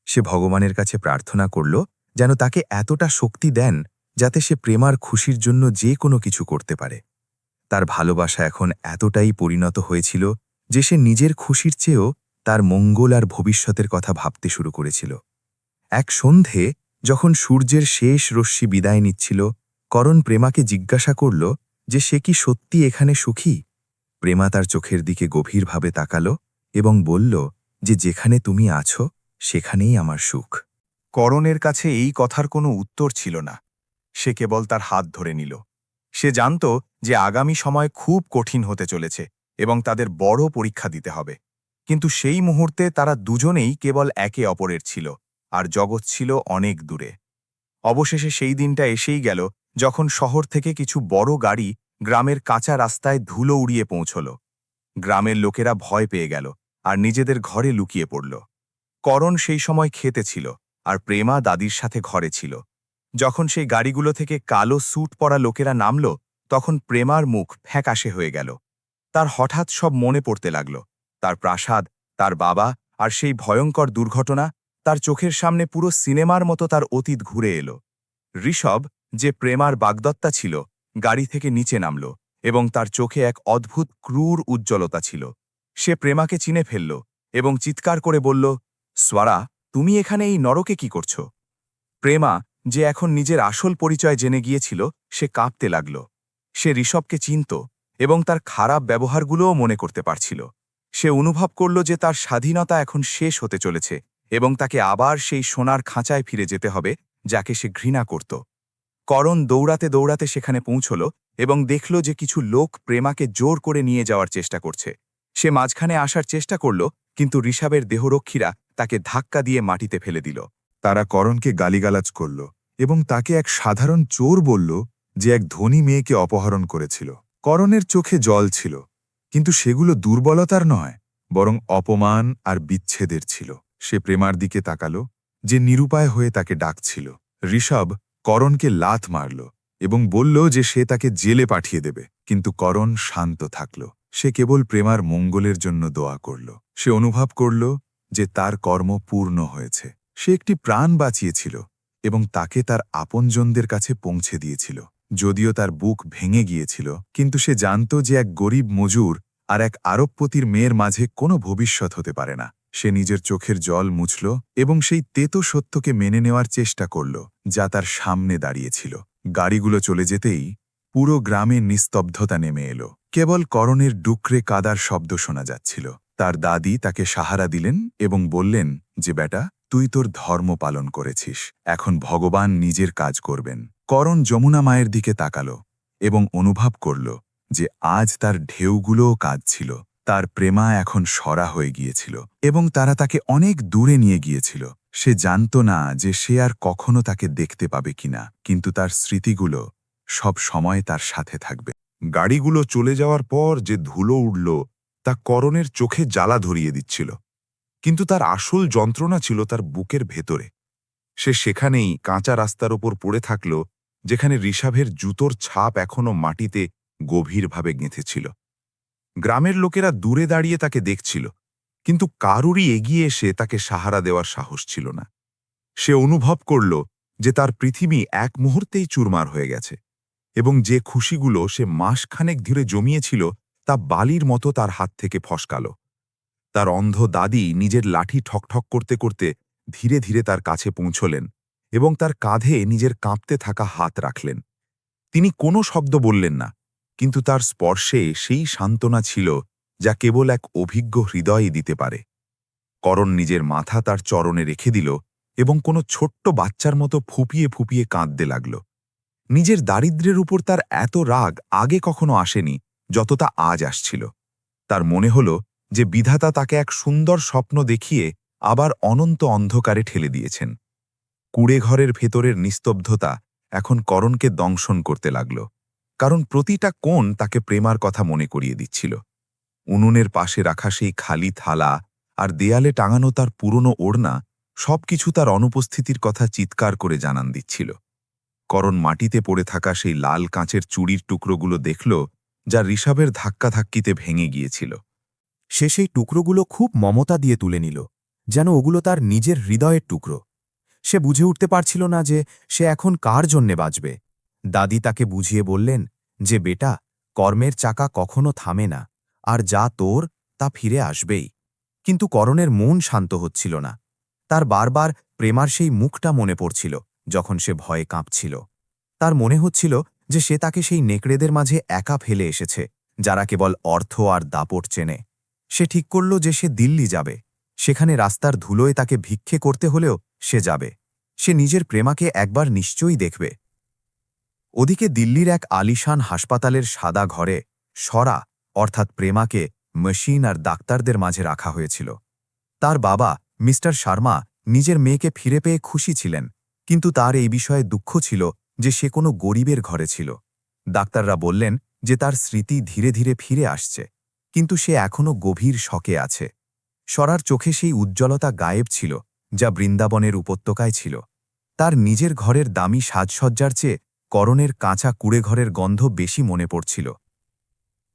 সে ভগবানের কাছে প্রার্থনা করল যেন তাকে এতটা শক্তি দেন যাতে সে প্রেমার খুশির জন্য যে কোনো কিছু করতে পারে। তার ভালোবাসা এখন এতটাই পরিণত হয়েছিল যে সে নিজের খুশির চেয়েও তার মঙ্গল আর ভবিষ্যতের কথা ভাবতে শুরু করেছিল। এক সন্ধে যখন সূর্যের শেষ রশ্মি বিদায় নিচ্ছিল, করণ প্রেমাকে জিজ্ঞাসা করল যে সে কি সত্যি এখানে সুখী। প্রেমা তার চোখের দিকে গভীরভাবে তাকাল এবং বলল যে যেখানে তুমি আছো সেখানেই আমার সুখ। করণের কাছে এই কথার কোনো উত্তর ছিল না। সে কেবল তার হাত ধরে নিল। সে জানত যে আগামী সময় খুব কঠিন হতে চলেছে এবং তাদের বড় পরীক্ষা দিতে হবে। কিন্তু সেই মুহূর্তে তারা দুজনেই কেবল একে অপরের ছিল, আর জগৎ ছিল অনেক দূরে। অবশেষে সেই দিনটা এসেই গেল যখন শহর থেকে কিছু বড় গাড়ি গ্রামের কাঁচা রাস্তায় ধুলো উড়িয়ে পৌঁছল। গ্রামের লোকেরা ভয় পেয়ে গেল আর নিজেদের ঘরে লুকিয়ে পড়ল। করণ সেই সময় খেতে ছিল, আর প্রেমা দাদির সাথে ঘরে ছিল। যখন সেই গাড়িগুলো থেকে কালো স্যুট পরা লোকেরা নামল, তখন প্রেমার মুখ ফ্যাকাশে হয়ে গেল। তার হঠাৎ সব মনে পড়তে লাগল, তার প্রাসাদ, তার বাবা, আর সেই ভয়ঙ্কর দুর্ঘটনা। তার চোখের সামনে পুরো সিনেমার মতো তার অতীত ঘুরে এলো। ঋষভ, যে প্রেমার বাগদত্তা ছিল, গাড়ি থেকে নিচে নামল এবং তার চোখে এক অদ্ভুত ক্রূর উজ্জ্বলতা ছিল। সে প্রেমাকে চিনে ফেলল এবং চিৎকার করে বলল, স্বরা, তুমি এখানে এই নরকে কি করছো? প্রেমা, যে এখন নিজের আসল পরিচয় জেনে গিয়েছিল, সে কাঁপতে লাগল। সে ঋষভকে চিনত এবং তার খারাপ ব্যবহারগুলোও মনে করতে পারছিল। সে অনুভব করল যে তার স্বাধীনতা এখন শেষ হতে চলেছে এবং তাকে আবার সেই সোনার খাঁচায় ফিরে যেতে হবে যাকে সে ঘৃণা করত। করণ দৌড়াতে দৌড়াতে সেখানে পৌঁছল এবং দেখল যে কিছু লোক প্রেমাকে জোর করে নিয়ে যাওয়ার চেষ্টা করছে। সে মাঝখানে আসার চেষ্টা করল, কিন্তু ঋষভের দেহরক্ষীরা তাকে ধাক্কা দিয়ে মাটিতে ফেলে দিল। তারা করণকে গালিগালাজ করল এবং তাকে এক সাধারণ চোর বলল যে এক ধনী মেয়েকে অপহরণ করেছিল। করণের চোখে জল ছিল, কিন্তু সেগুলো দুর্বলতার নয়, বরং অপমান আর বিচ্ছেদের ছিল। সে প্রেমার দিকে তাকালো, যে নিরুপায় হয়ে তাকে ডাকছিল। ঋষভ করণকে লাথ মারল এবং বলল যে সে তাকে জেলে পাঠিয়ে দেবে, কিন্তু করণ শান্ত থাকল। সে কেবল প্রেমার মঙ্গলের জন্য দোয়া করল। সে অনুভব করল যে তার কর্ম পূর্ণ হয়েছে। সে একটি প্রাণ বাঁচিয়েছিল এবং তাকে তার আপনজনদের কাছে পৌঁছে দিয়েছিল। যদিও তার বুক ভেঙে গিয়েছিল, কিন্তু সে জানত যে এক গরিব মজুর আর এক আরবপতির মেয়ের মাঝে কোনো ভবিষ্যৎ হতে পারে না। সে নিজের চোখের জল মুছল এবং সেই তেতো সত্যকে মেনে নেওয়ার চেষ্টা করল যা তার সামনে দাঁড়িয়েছিল। গাড়িগুলো চলে যেতেই পুরো গ্রামে নিস্তব্ধতা নেমে এলো। কেবল করণের ডুকরে কাদার শব্দ শোনা যাচ্ছিল। তার দাদি তাকে সাহারা দিলেন এবং বললেন যে বেটা, তুই তোর ধর্ম পালন করেছিস, এখন ভগবান নিজের কাজ করবেন। করণ যমুনা মায়ের দিকে তাকালো এবং অনুভব করল যে আজ তার ঢেউগুলোও কাঁদছিল। তার প্রেমা এখন সরা হয়ে গিয়েছিল এবং তারা তাকে অনেক দূরে নিয়ে গিয়েছিল। সে জানত না যে সে আর কখনো তাকে দেখতে পাবে কিনা, কিন্তু তার স্মৃতিগুলো সব সময় তার সাথে থাকবে। গাড়িগুলো চলে যাওয়ার পর যে ধুলো উড়ল তা করণের চোখে জ্বালা ধরিয়ে দিচ্ছিল, কিন্তু তার আসল যন্ত্রণা ছিল তার বুকের ভেতরে। সে সেখানেই কাঁচা রাস্তার ওপর পড়ে থাকল, যেখানে ঋষভের জুতোর ছাপ এখনো মাটিতে গভীরভাবে গেঁথেছিল। গ্রামের লোকেরা দূরে দাঁড়িয়ে তাকে দেখছিল, কিন্তু কারুরই এগিয়ে এসে তাকে সাহারা দেওয়ার সাহস ছিল না। সে অনুভব করল যে তার পৃথিবী এক মুহূর্তেই চুরমার হয়ে গেছে এবং যে খুশিগুলো সে মাসখানেক ধরে জমিয়েছিল তা বালির মতো তার হাত থেকে ফসকাল। তার অন্ধ দাদি নিজের লাঠি ঠকঠক করতে করতে ধীরে ধীরে তার কাছে পৌঁছলেন এবং তার কাঁধে নিজের কাঁপতে থাকা হাত রাখলেন। তিনি কোনো শব্দ বললেন না, কিন্তু তার স্পর্শে সেই সান্ত্বনা ছিল যা কেবল এক অভিজ্ঞ হৃদয়ই দিতে পারে। করণ নিজের মাথা তার চরণে রেখে দিল এবং কোনো ছোট্ট বাচ্চার মতো ফুপিয়ে ফুপিয়ে কাঁদতে লাগল। নিজের দারিদ্র্যের উপর তার এত রাগ আগে কখনো আসেনি যতটা আজ আসছিল। তার মনে হল যে বিধাতা তাকে এক সুন্দর স্বপ্ন দেখিয়ে আবার অনন্ত অন্ধকারে ঠেলে দিয়েছেন। কুঁড়েঘরের ভেতরের নিস্তব্ধতা এখন করণকে দংশন করতে লাগল, কারণ প্রতিটা কোণ তাকে প্রেমার কথা মনে করিয়ে দিচ্ছিল। উনুনের পাশে রাখা সেই খালি থালা আর দেয়ালে টাঙানো তার পুরনো ওড়না সবকিছু তার অনুপস্থিতির কথা চিৎকার করে জানান দিচ্ছিল। করণ মাটিতে পড়ে থাকা সেই লাল কাঁচের চুড়ির টুকরোগুলো দেখল, যা ঋষভের ধাক্কাধাক্কিতে ভেঙে গিয়েছিল। সে সেই টুকরোগুলো খুব মমতা দিয়ে তুলে নিল, যেন ওগুলো তার নিজের হৃদয়ের টুকরো। সে বুঝে উঠতে পারছিল না যে সে এখন কার জন্যে বাঁচবে। দাদি তাকে বুঝিয়ে বললেন যে বেটা, কর্মের চাকা কখনো থামে না, আর যা তোর তা ফিরে আসবেই। কিন্তু করণের মন শান্ত হচ্ছিল না। তার বারবার প্রেমার সেই মুখটা মনে পড়ছিল যখন সে ভয়ে কাঁপছিল। তার মনে হচ্ছিল যে সে তাকে সেই নেকড়েদের মাঝে একা ফেলে এসেছে, যারা কেবল অর্থ আর দাপট চেনে। সে ঠিক করল যে সে দিল্লি যাবে। সেখানে রাস্তার ধুলোয় তাকে ভিক্ষে করতে হলেও সে যাবে। সে নিজের প্রেমাকে একবার নিশ্চয়ই দেখবে। ওদিকে দিল্লির এক আলিশান হাসপাতালের সাদা ঘরে সরা অর্থাৎ প্রেমাকে মেশিন আর ডাক্তারদের মাঝে রাখা হয়েছিল। তার বাবা মিস্টার শর্মা নিজের মেয়েকে ফিরে পেয়ে খুশি ছিলেন, কিন্তু তার এই বিষয়ে দুঃখ ছিল যে সে কোনো গরিবের ঘরে ছিল। ডাক্তাররা বললেন যে তার স্মৃতি ধীরে ধীরে ফিরে আসছে, কিন্তু সে এখনও গভীর শকে আছে। সরার চোখে সেই উজ্জ্বলতা গায়েব ছিল যা বৃন্দাবনের উপত্যকায় ছিল। তার নিজের ঘরের দামি সাজসজ্জার চেয়ে করণের কাঁচা কুঁড়েঘরের গন্ধ বেশি মনে পড়ছিল।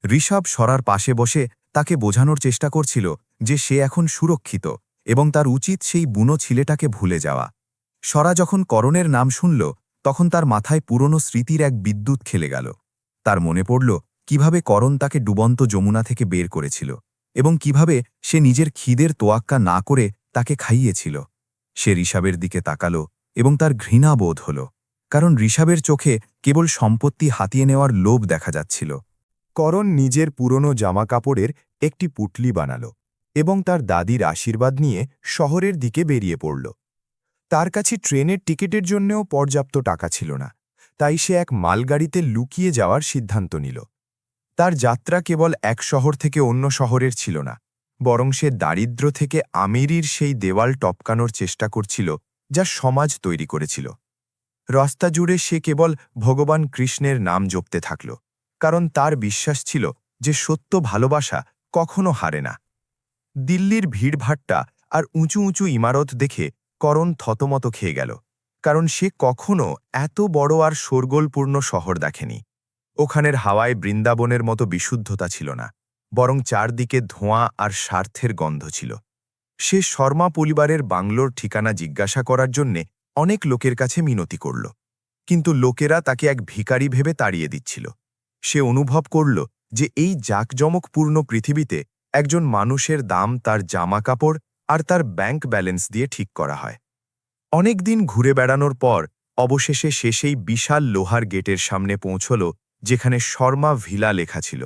ঋষভ সরার পাশে বসে তাকে বোঝানোর চেষ্টা করছিল যে সে এখন সুরক্ষিত এবং তার উচিত সেই বুনো ছেলেটাকে ভুলে যাওয়া। সরা যখন করণের নাম শুনল, তখন তার মাথায় পুরনো স্মৃতির এক বিদ্যুৎ খেলে গেল। তার মনে পড়ল কিভাবে করণ তাকে ডুবন্ত যমুনা থেকে বের করেছিল এবং কিভাবে সে নিজের খিদের তোয়াক্কা না করে তাকে খাইয়েছিল। সে ঋষভের দিকে তাকালো এবং তার ঘৃণা বোধ হল, কারণ ঋষভের চোখে কেবল সম্পত্তি হাতিয়ে নেওয়ার লোভ দেখা যাচ্ছিল। করণ নিজের পুরনো জামাকাপড়ের একটি পুটলি বানাল এবং তার দাদির আশীর্বাদ নিয়ে শহরের দিকে বেরিয়ে পড়ল। তার কাছে ট্রেনের টিকিটের জন্যও পর্যাপ্ত টাকা ছিল না, তাই সে এক মালগাড়িতে লুকিয়ে যাওয়ার সিদ্ধান্ত নিল। তার যাত্রা কেবল এক শহর থেকে অন্য শহরের ছিল না, বরং সে দারিদ্র্য থেকে আমিরির সেই দেওয়াল টপকানোর চেষ্টা করছিল যা সমাজ তৈরি করেছিল। রাস্তা জুড়ে সে কেবল ভগবান কৃষ্ণের নাম জপতে থাকল, কারণ তার বিশ্বাস ছিল যে সত্য ভালোবাসা কখনো হারে না। দিল্লির ভিড়ভাট্টা আর উঁচু উঁচু ইমারত দেখে করণ থতমত খেয়ে গেল, কারণ সে কখনো এত বড় আর শোরগোলপূর্ণ শহর দেখেনি। ওখানের হাওয়ায় বৃন্দাবনের মতো বিশুদ্ধতা ছিল না, বরং চারদিকে ধোঁয়া আর স্বার্থের গন্ধ ছিল। সে শর্মা পরিবারের বাংলোর ঠিকানা জিজ্ঞাসা করার জন্যে অনেক লোকের কাছে মিনতি করল, কিন্তু লোকেরা তাকে এক ভিখারি ভেবে তাড়িয়ে দিচ্ছিল। সে অনুভব করল যে এই জাঁকজমকপূর্ণ পৃথিবীতে একজন মানুষের দাম তার জামাকাপড় আর তার ব্যাংক ব্যালেন্স দিয়ে ঠিক করা হয়। অনেক দিন ঘুরে বেড়ানোর পর অবশেষে সে সেই বিশাল লোহার গেটের সামনে পৌঁছল যেখানে শর্মা ভিলা লেখা ছিল।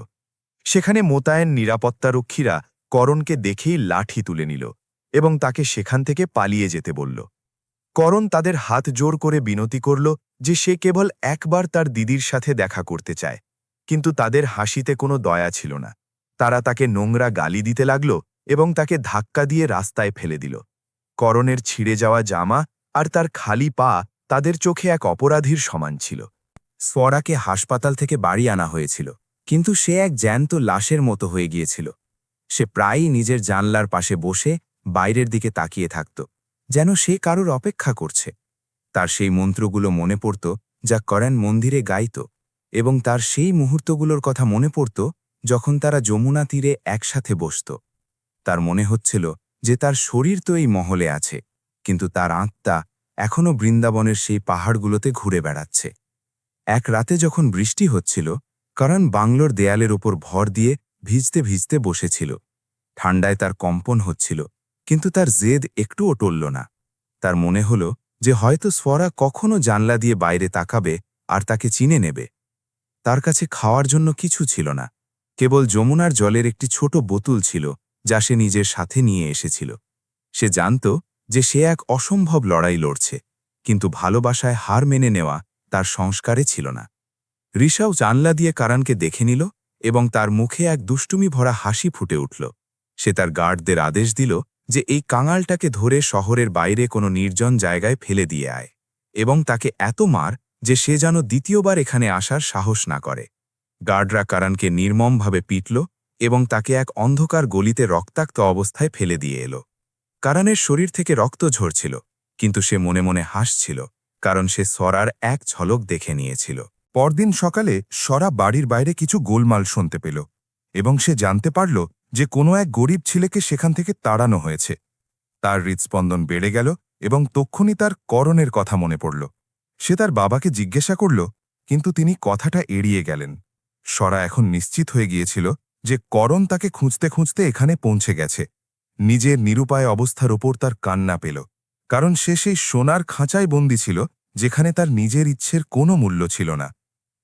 সেখানে মোতায়েন নিরাপত্তারক্ষীরা করণকে দেখেই লাঠি তুলে নিল এবং তাকে সেখান থেকে পালিয়ে যেতে বলল। করণ তাদের হাত জোর করে বিনতি করল যে সে কেবল একবার তার দিদির সাথে দেখা করতে চায়, কিন্তু তাদের হাসিতে কোনো দয়া ছিল না। তারা তাকে নোংরা গালি দিতে লাগল এবং তাকে ধাক্কা দিয়ে রাস্তায় ফেলে দিল। করণের ছিঁড়ে যাওয়া জামা আর তার খালি পা তাদের চোখে এক অপরাধীর সমান ছিল। স্বরাকে হাসপাতাল থেকে বাড়ি আনা হয়েছিল, কিন্তু সে এক জ্যান্ত লাশের মতো হয়ে গিয়েছিল। সে প্রায়ই নিজের জানলার পাশে বসে বাইরের দিকে তাকিয়ে থাকত, যেন সে কারোর অপেক্ষা করছে। তার সেই মন্ত্রগুলো মনে পড়ত যা করণ মন্দিরে গাইত, এবং তার সেই মুহূর্তগুলোর কথা মনে পড়ত যখন তারা যমুনা তীরে একসাথে বসত। তার মনে হচ্ছিল যে তার শরীর তো এই মহলে আছে, কিন্তু তার আত্মা এখনও বৃন্দাবনের সেই পাহাড়গুলোতে ঘুরে বেড়াচ্ছে। এক রাতে যখন বৃষ্টি হচ্ছিল, করণ বাংলোর দেয়ালের ওপর ভর দিয়ে ভিজতে ভিজতে বসেছিল। ঠান্ডায় তার কম্পন হচ্ছিল, কিন্তু তার জেদ একটুও টলল না। তার মনে হল যে হয়তো স্বরা কখনো জানলা দিয়ে বাইরে তাকাবে আর তাকে চিনে নেবে। তার কাছে খাওয়ার জন্য কিছু ছিল না, কেবল যমুনার জলের একটি ছোট বোতল ছিল যা সে নিজের সাথে নিয়ে এসেছিল। সে জানত যে সে এক অসম্ভব লড়াই লড়ছে, কিন্তু ভালোবাসায় হার মেনে নেওয়া তার সংস্কারে ছিল না। ঋষাও জানলা দিয়ে করণকে দেখে নিল এবং তার মুখে এক দুষ্টুমি ভরা হাসি ফুটে উঠল। সে তার গার্ডদের আদেশ দিল যে এই কাঙালটাকে ধরে শহরের বাইরে কোনো নির্জন জায়গায় ফেলে দিয়ে আয়, এবং তাকে এত মার যে সে যেন দ্বিতীয়বার এখানে আসার সাহস না করে। গার্ডরা করণকে নির্মমভাবে পিটল এবং তাকে এক অন্ধকার গলিতে রক্তাক্ত অবস্থায় ফেলে দিয়ে এলো। করণের শরীর থেকে রক্ত ঝরছিল, কিন্তু সে মনে মনে হাসছিল, কারণ সে স্বরার এক ঝলক দেখে নিয়েছিল। পরদিন সকালে স্বরা বাড়ির বাইরে কিছু গোলমাল শুনতে পেল, এবং সে জানতে পারল যে কোনো এক গরিব ছেলেকে সেখান থেকে তাড়ানো হয়েছে। তার হৃৎস্পন্দন বেড়ে গেল এবং তক্ষুনি তার করণের কথা মনে পড়ল। সে তার বাবাকে জিজ্ঞাসা করল, কিন্তু তিনি কথাটা এড়িয়ে গেলেন। স্বরা এখন নিশ্চিত হয়ে গিয়েছিল যে করণ তাকে খুঁজতে খুঁজতে এখানে পৌঁছে গেছে। নিজের নিরুপায় অবস্থার ওপর তার কান্না পেল, কারণ সে সেই সোনার খাঁচায় বন্দী ছিল যেখানে তার নিজের ইচ্ছের কোনো মূল্য ছিল না।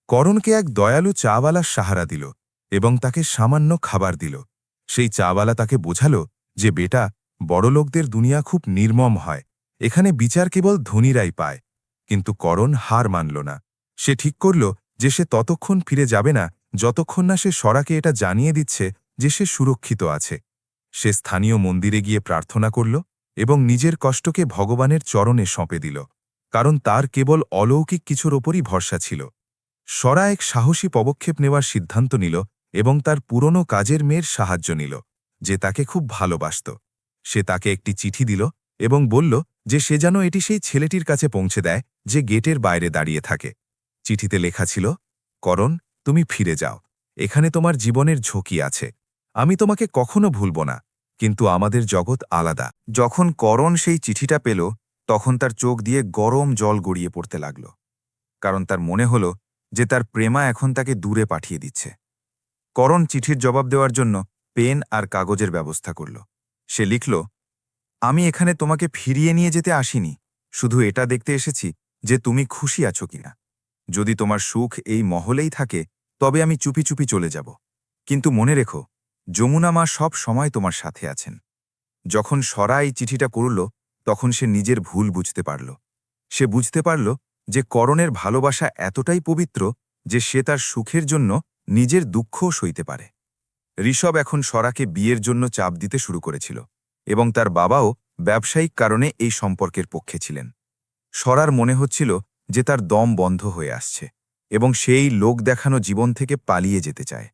করণকে এক দয়ালু চাওয়ালার সাহারা দিল এবং তাকে সামান্য খাবার দিল। সেই চাওয়ালা তাকে বোঝাল যে বেটা, বড়লোকদের দুনিয়া খুব নির্মম হয়, এখানে বিচার কেবল ধনীরাই পায়। কিন্তু করণ হার মানল না। সে ঠিক করল যে সে ততক্ষণ ফিরে যাবে না যতক্ষণ না সে স্বরাকে এটা জানিয়ে দিচ্ছে যে সে সুরক্ষিত আছে। সে স্থানীয় মন্দিরে গিয়ে প্রার্থনা করল এবং নিজের কষ্টকে ভগবানের চরণে সঁপে দিল, কারণ তার কেবল অলৌকিক কিছুর ওপরই ভরসা ছিল। স্বরা এক সাহসী পদক্ষেপ নেওয়ার সিদ্ধান্ত নিল এবং তার পুরনো কাজের মেয়ের সাহায্য নিল, যে তাকে খুব ভালোবাসত। সে তাকে একটি চিঠি দিল এবং বলল যে সে যেন এটি সেই ছেলেটির কাছে পৌঁছে দেয় যে গেটের বাইরে দাঁড়িয়ে থাকে। চিঠিতে লেখা ছিল, করণ, তুমি ফিরে যাও, এখানে তোমার জীবনের ঝুঁকি আছে। আমি তোমাকে কখনো ভুলব না, কিন্তু আমাদের জগৎ আলাদা। যখন করণ সেই চিঠিটা পেল, তখন তার চোখ দিয়ে গরম জল গড়িয়ে পড়তে লাগল, কারণ তার মনে হল যে তার প্রেমা এখন তাকে দূরে পাঠিয়ে দিচ্ছে। করণ চিঠির জবাব দেওয়ার জন্য পেন আর কাগজের ব্যবস্থা করল। সে লিখল, আমি এখানে তোমাকে ফিরিয়ে নিয়ে যেতে আসিনি, শুধু এটা দেখতে এসেছি যে তুমি খুশি আছো কিনা। যদি তোমার সুখ এই মহলেই থাকে, তবে আমি চুপি চুপি চলে যাব, কিন্তু মনে রেখো, যমুনা মা সব সময় তোমার সাথে আছেন। যখন স্বরা এই চিঠিটা করল, তখন সে নিজের ভুল বুঝতে পারল। সে বুঝতে পারল যে করণের ভালোবাসা এতটাই পবিত্র যে সে তার সুখের জন্য নিজের দুঃখও সইতে পারে। ঋষভ এখন স্বরাকে বিয়ের জন্য চাপ দিতে শুরু করেছিল, এবং তার বাবাও ব্যবসায়িক কারণে এই সম্পর্কের পক্ষে ছিলেন। স্বরার মনে হচ্ছিল যে তার দম বন্ধ হয়ে আসছে এবং সেই লোক দেখানো জীবন থেকে পালিয়ে যেতে চায়।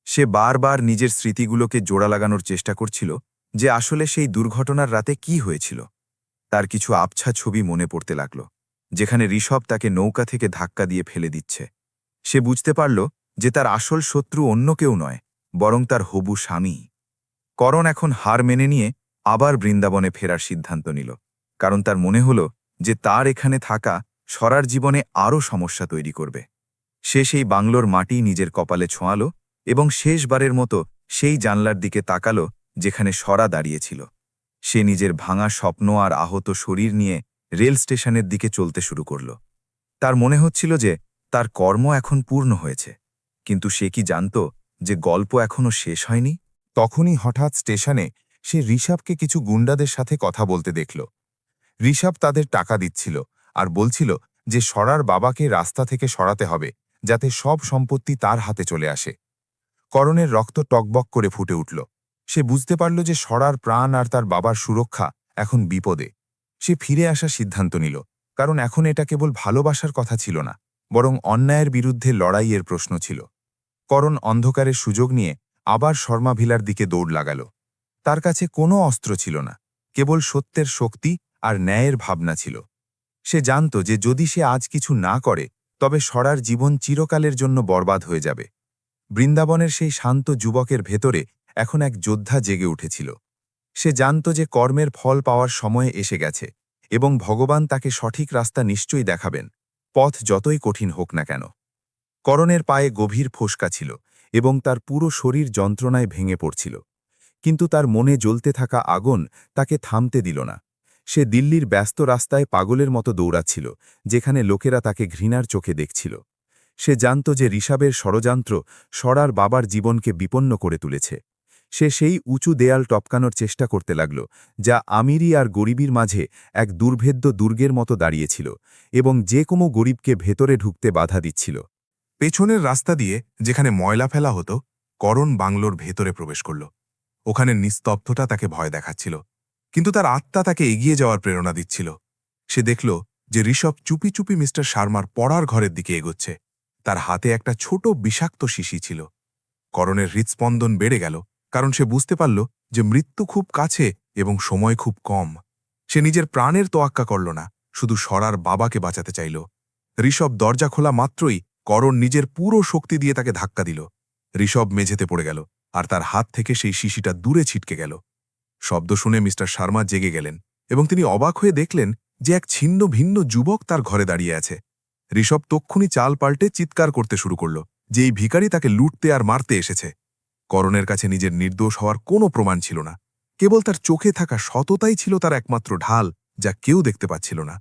সে বারবার নিজের স্মৃতিগুলোকে জোড়া লাগানোর চেষ্টা করছিল, যে আসলে সেই দুর্ঘটনার রাতে কি হয়েছিল। তার কিছু আবছা ছবি মনে পড়তে লাগল, যেখানে ঋষভ তাকে নৌকা থেকে ধাক্কা দিয়ে ফেলে দিচ্ছে। সে বুঝতে পারল যে তার আসল শত্রু অন্য কেউ নয়, বরং তার হবু স্বামী। করণ এখন হার মেনে নিয়ে আবার বৃন্দাবনে ফেরার সিদ্ধান্ত নিল, কারণ তার মনে হল যে তার এখানে থাকা সরার জীবনে আরও সমস্যা তৈরি করবে। সে সেই বাংলোর মাটি নিজের কপালে ছোঁয়াল এবং শেষবারের মতো সেই জানলার দিকে তাকাল যেখানে সরা দাঁড়িয়েছিল। সে নিজের ভাঙা স্বপ্ন আর আহত শরীর নিয়ে রেল স্টেশনের দিকে চলতে শুরু করল। তার মনে হচ্ছিল যে তার কর্ম এখন পূর্ণ হয়েছে, কিন্তু সে কি জানত যে গল্প এখনও শেষ হয়নি? তখনই হঠাৎ স্টেশনে সে ঋষভকে কিছু গুন্ডাদের সাথে কথা বলতে দেখল। ঋষভ তাদের টাকা দিচ্ছিল আর বলছিল যে সরার বাবাকে রাস্তা থেকে সরাতে হবে, যাতে সব সম্পত্তি তার হাতে চলে আসে। করণের রক্ত টকবক করে ফুটে উঠল। সে বুঝতে পারল যে সরার প্রাণ আর তার বাবার সুরক্ষা এখন বিপদে। সে ফিরে আসার সিদ্ধান্ত নিল, কারণ এখন এটা কেবল ভালোবাসার কথা ছিল না, বরং অন্যায়ের বিরুদ্ধে লড়াইয়ের প্রশ্ন ছিল। করণ অন্ধকারের সুযোগ নিয়ে আবার শর্মা ভিলার দিকে দৌড় লাগাল। তার কাছে কোনো অস্ত্র ছিল না, কেবল সত্যের শক্তি আর ন্যায়ের ভাবনা ছিল। সে জানত যে যদি সে আজ কিছু না করে, তবে সরার জীবন চিরকালের জন্য বরবাদ হয়ে যাবে। বৃন্দাবনের সেই শান্ত যুবকের ভেতরে এখন এক যোদ্ধা জেগে উঠেছিল। সে জানত যে কর্মের ফল পাওয়ার সময় এসে গেছে এবং ভগবান তাকে সঠিক রাস্তা নিশ্চয়ই দেখাবেন, পথ যতই কঠিন হোক না কেন। করণের পায়ে গভীর ফোসকা ছিল এবং তার পুরো শরীর যন্ত্রণায় ভেঙে পড়ছিল, কিন্তু তার মনে জ্বলতে থাকা আগুন তাকে থামতে দিল না। সে দিল্লির ব্যস্ত রাস্তায় পাগলের মতো দৌড়াচ্ছিল, যেখানে লোকেরা তাকে ঘৃণার চোখে দেখছিল। সে জানত যে ঋষভের ষড়যন্ত্র সরার বাবার জীবনকে বিপন্ন করে তুলেছে। সে সেই উঁচু দেয়াল টপকানোর চেষ্টা করতে লাগল, যা আমিরি আর গরিবীর মাঝে এক দুর্ভেদ্য দুর্গের মতো দাঁড়িয়েছিল এবং যে কোনো গরিবকে ভেতরে ঢুকতে বাধা দিচ্ছিল। পেছনের রাস্তা দিয়ে যেখানে ময়লা ফেলা হতো, করণ বাংলোর ভেতরে প্রবেশ করল। ওখানে নিস্তব্ধতা তাকে ভয় দেখাচ্ছিল, কিন্তু তার আত্মা তাকে এগিয়ে যাওয়ার প্রেরণা দিচ্ছিল। সে দেখল যে ঋষভ চুপি চুপি মিস্টার শর্মার পড়ার ঘরের দিকে এগোচ্ছে। তার হাতে একটা ছোট বিষাক্ত শিশি ছিল। করণের হৃৎস্পন্দন বেড়ে গেল, কারণ সে বুঝতে পারল যে মৃত্যু খুব কাছে এবং সময় খুব কম। সে নিজের প্রাণের তোয়াক্কা করল না, শুধু সরার বাবাকে বাঁচাতে চাইল। ঋষভ দরজা খোলা মাত্রই করণ নিজের পুরো শক্তি দিয়ে তাকে ধাক্কা দিল। ঋষভ মেঝেতে পড়ে গেল আর তার হাত থেকে সেই শিশিটা দূরে ছিটকে গেল। শব্দ শুনে মিস্টার শর্মা জেগে গেলেন এবং তিনি অবাক হয়ে দেখলেন যে এক ছিন্ন ভিন্ন যুবক তার ঘরে দাঁড়িয়ে আছে। ঋষভ তক্ষুনি চাল পাল্টে চিৎকার করতে শুরু করল যে এই ভিখারি তাকে লুটতে আর মারতে এসেছে। করণের কাছে নিজের নির্দোষ হওয়ার কোনো প্রমাণ ছিল না, কেবল তার চোখে থাকা সততাই ছিল তার একমাত্র ঢাল, যা কেউ দেখতে পাচ্ছিল না।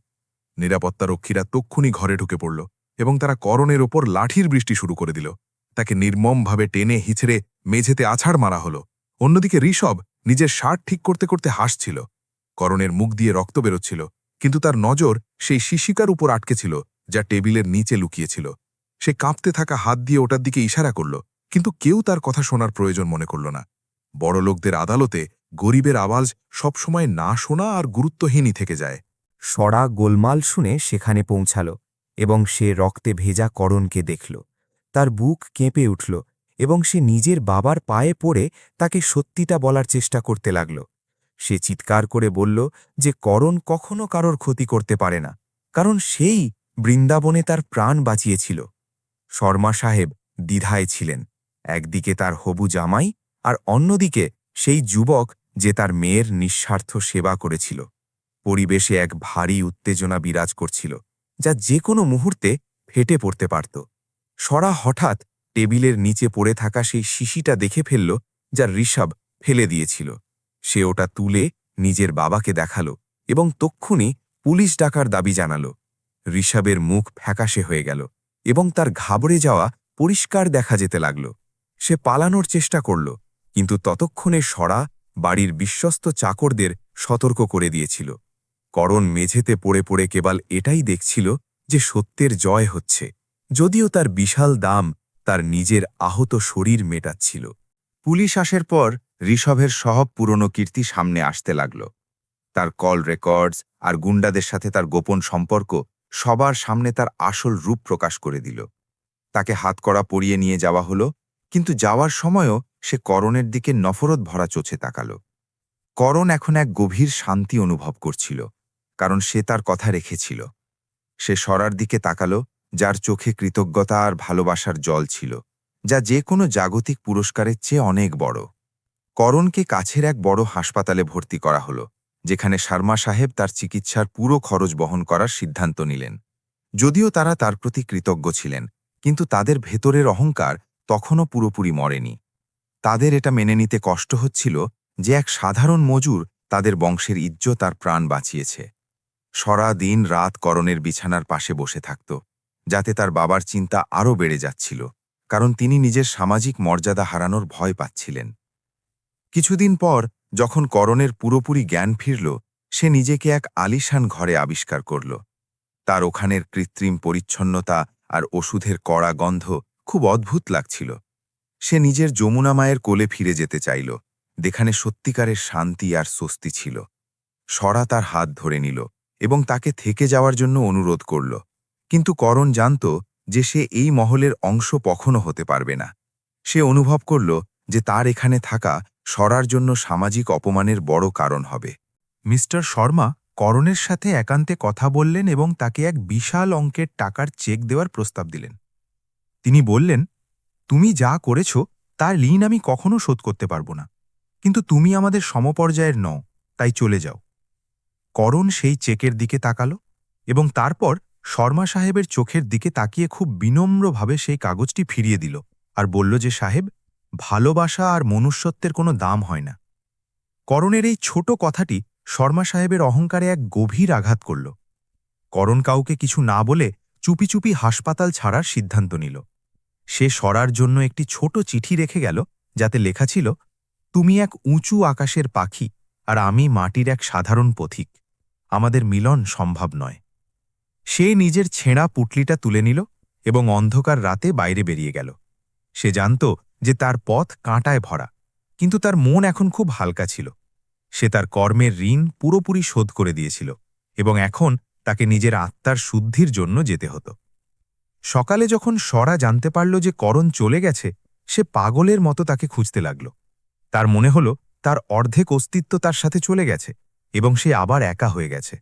নিরাপত্তারক্ষীরা তক্ষুনি ঘরে ঢুকে পড়ল এবং তারা করণের ওপর লাঠির বৃষ্টি শুরু করে দিল। তাকে নির্মমভাবে টেনে হিঁচড়ে মেঝেতে আছাড় মারা হলো। অন্যদিকে ঋষভ নিজের শার্ট ঠিক করতে করতে হাসছিল। করণের মুখ দিয়ে রক্ত বেরোচ্ছিল, কিন্তু তার নজর সেই শিশিকার উপর আটকে ছিল, যা টেবিলের নিচে লুকিয়েছিল। সে কাঁপতে থাকা হাত দিয়ে ওটার দিকে ইশারা করল, কিন্তু কেউ তার কথা শোনার প্রয়োজন মনে করল না। বড়লোকদের আদালতে গরিবের আওয়াজ সবসময় না শোনা আর গুরুত্বহীনই থেকে যায়। সরা গোলমাল শুনে সেখানে পৌঁছাল এবং সে রক্তে ভেজা করণকে দেখল। তার বুক কেঁপে উঠল এবং সে নিজের বাবার পায়ে পড়ে তাকে সত্যিটা বলার চেষ্টা করতে লাগল। সে চিৎকার করে বলল যে করণ কখনো কারোর ক্ষতি করতে পারে না, কারণ সেই বৃন্দাবনে তার প্রাণ বাঁচিয়েছিল। শর্মা সাহেব দ্বিধায় ছিলেন, একদিকে তার হবু জামাই আর অন্যদিকে সেই যুবক যে তার মেয়ের নিঃস্বার্থ সেবা করেছিল। পরিবেশে এক ভারী উত্তেজনা বিরাজ করছিল, যা যে কোনো মুহূর্তে ফেটে পড়তে পারত। সরা হঠাৎ টেবিলের নিচে পড়ে থাকা সেই শিশিটা দেখে ফেলল, যা ঋষভ ফেলে দিয়েছিল। সে ওটা তুলে নিজের বাবাকে দেখাল এবং তক্ষুনি পুলিশ ডাকার দাবি জানাল। ঋষভের মুখ ফ্যাকাশে হয়ে গেল এবং তার ঘাবড়ে যাওয়া পরিষ্কার দেখা যেতে লাগল। সে পালানোর চেষ্টা করল, কিন্তু ততক্ষণে সরা বাড়ির বিশ্বস্ত চাকরদের সতর্ক করে দিয়েছিল। করণ মেঝেতে পড়ে পড়ে কেবল এটাই দেখছিল যে সত্যের জয় হচ্ছে, যদিও তার বিশাল দাম তার নিজের আহত শরীর মেটাচ্ছিল। পুলিশ আসার পর ঋষভের সব পুরনো কীর্তি সামনে আসতে লাগল। তার কল রেকর্ডস আর গুন্ডাদের সাথে তার গোপন সম্পর্ক সবার সামনে তার আসল রূপ প্রকাশ করে দিল। তাকে হাতকড়া পরিয়ে নিয়ে যাওয়া হলো, কিন্তু যাওয়ার সময়ও সে করণের দিকে নফরত ভরা চোখে তাকাল। করণ এখন এক গভীর শান্তি অনুভব করছিল, কারণ সে তার কথা রেখেছিল। সে সরার দিকে তাকালো, যার চোখে কৃতজ্ঞতা আর ভালোবাসার জল ছিল, যা যে কোনো জাগতিক পুরস্কারের চেয়ে অনেক বড়। করণকে কাছের এক বড় হাসপাতালে ভর্তি করা হলো, যেখানে শর্মা সাহেব তার চিকিৎসার পুরো খরচ বহন করার সিদ্ধান্ত নিলেন। যদিও তারা তার প্রতি কৃতজ্ঞ ছিলেন, কিন্তু তাদের ভেতরের অহংকার তখনও পুরোপুরি মরেনি। তাদের এটা মেনে নিতে কষ্ট হচ্ছিল যে এক সাধারণ মজুর তাদের বংশের ইজ্জত আর প্রাণ বাঁচিয়েছে। সারা দিন রাত করণের বিছানার পাশে বসে থাকত, যাতে তার বাবার চিন্তা আরও বেড়ে যাচ্ছিল, কারণ তিনি নিজের সামাজিক মর্যাদা হারানোর ভয় পাচ্ছিলেন। কিছুদিন পর যখন করণের পুরোপুরি জ্ঞান ফিরল, সে নিজেকে এক আলিশান ঘরে আবিষ্কার করল। তার ওখানের কৃত্রিম পরিচ্ছন্নতা আর ওষুধের কড়া গন্ধ খুব অদ্ভুত লাগছিল। সে নিজের যমুনা মায়ের কোলে ফিরে যেতে চাইল, যেখানে সত্যিকারের শান্তি আর স্বস্তি ছিল। সরা তার হাত ধরে নিল এবং তাকে থেকে যাওয়ার জন্য অনুরোধ করল, কিন্তু করণ জানত যে সে এই মহলের অংশ কখনো হতে পারবে না। সে অনুভব করল যে তার এখানে থাকা সরার জন্য সামাজিক অপমানের বড় কারণ হবে। মিস্টার শর্মা করণের সাথে একান্তে কথা বললেন এবং তাকে এক বিশাল অঙ্কের টাকার চেক দেওয়ার প্রস্তাব দিলেন। তিনি বললেন, তুমি যা করেছ তার ঋণ আমি কখনো শোধ করতে পারব না, কিন্তু তুমি আমাদের সমপর্যায়ের নও, তাই চলে যাও। করণ সেই চেকের দিকে তাকালো এবং তারপর শর্মা সাহেবের চোখের দিকে তাকিয়ে খুব বিনম্রভাবে সেই কাগজটি ফিরিয়ে দিল আর বলল যে, সাহেব, ভালোবাসা আর মনুষ্যত্বের কোনো দাম হয় না। করণের এই ছোট কথাটি শর্মা সাহেবের অহংকারে এক গভীর আঘাত করল। করণ কাউকে কিছু না বলে চুপি চুপি হাসপাতাল ছাড়ার সিদ্ধান্ত নিল। সে সরার জন্য একটি ছোট চিঠি রেখে গেল, যাতে লেখা ছিল, তুমি এক উঁচু আকাশের পাখি আর আমি মাটির এক সাধারণ পথিক, আমাদের মিলন সম্ভব নয়। সে নিজের ছেঁড়া পুটলিটা তুলে নিল এবং অন্ধকার রাতে বাইরে বেরিয়ে গেল। সে জানত যে তার পথ কাঁটায় ভরা, কিন্তু তার মন এখন খুব হালকা ছিল। সে তার কর্মের ঋণ পুরোপুরি শোধ করে দিয়েছিল এবং এখন তাকে নিজের আত্মার শুদ্ধির জন্য যেতে হতো। সকালে যখন সরা জানতে পারল যে করণ চলে গেছে, সে পাগলের মতো তাকে খুঁজতে লাগল। তার মনে হল তার অর্ধেক অস্তিত্ব তার সাথে চলে গেছে এবং সে আবার একা হয়ে গেছে।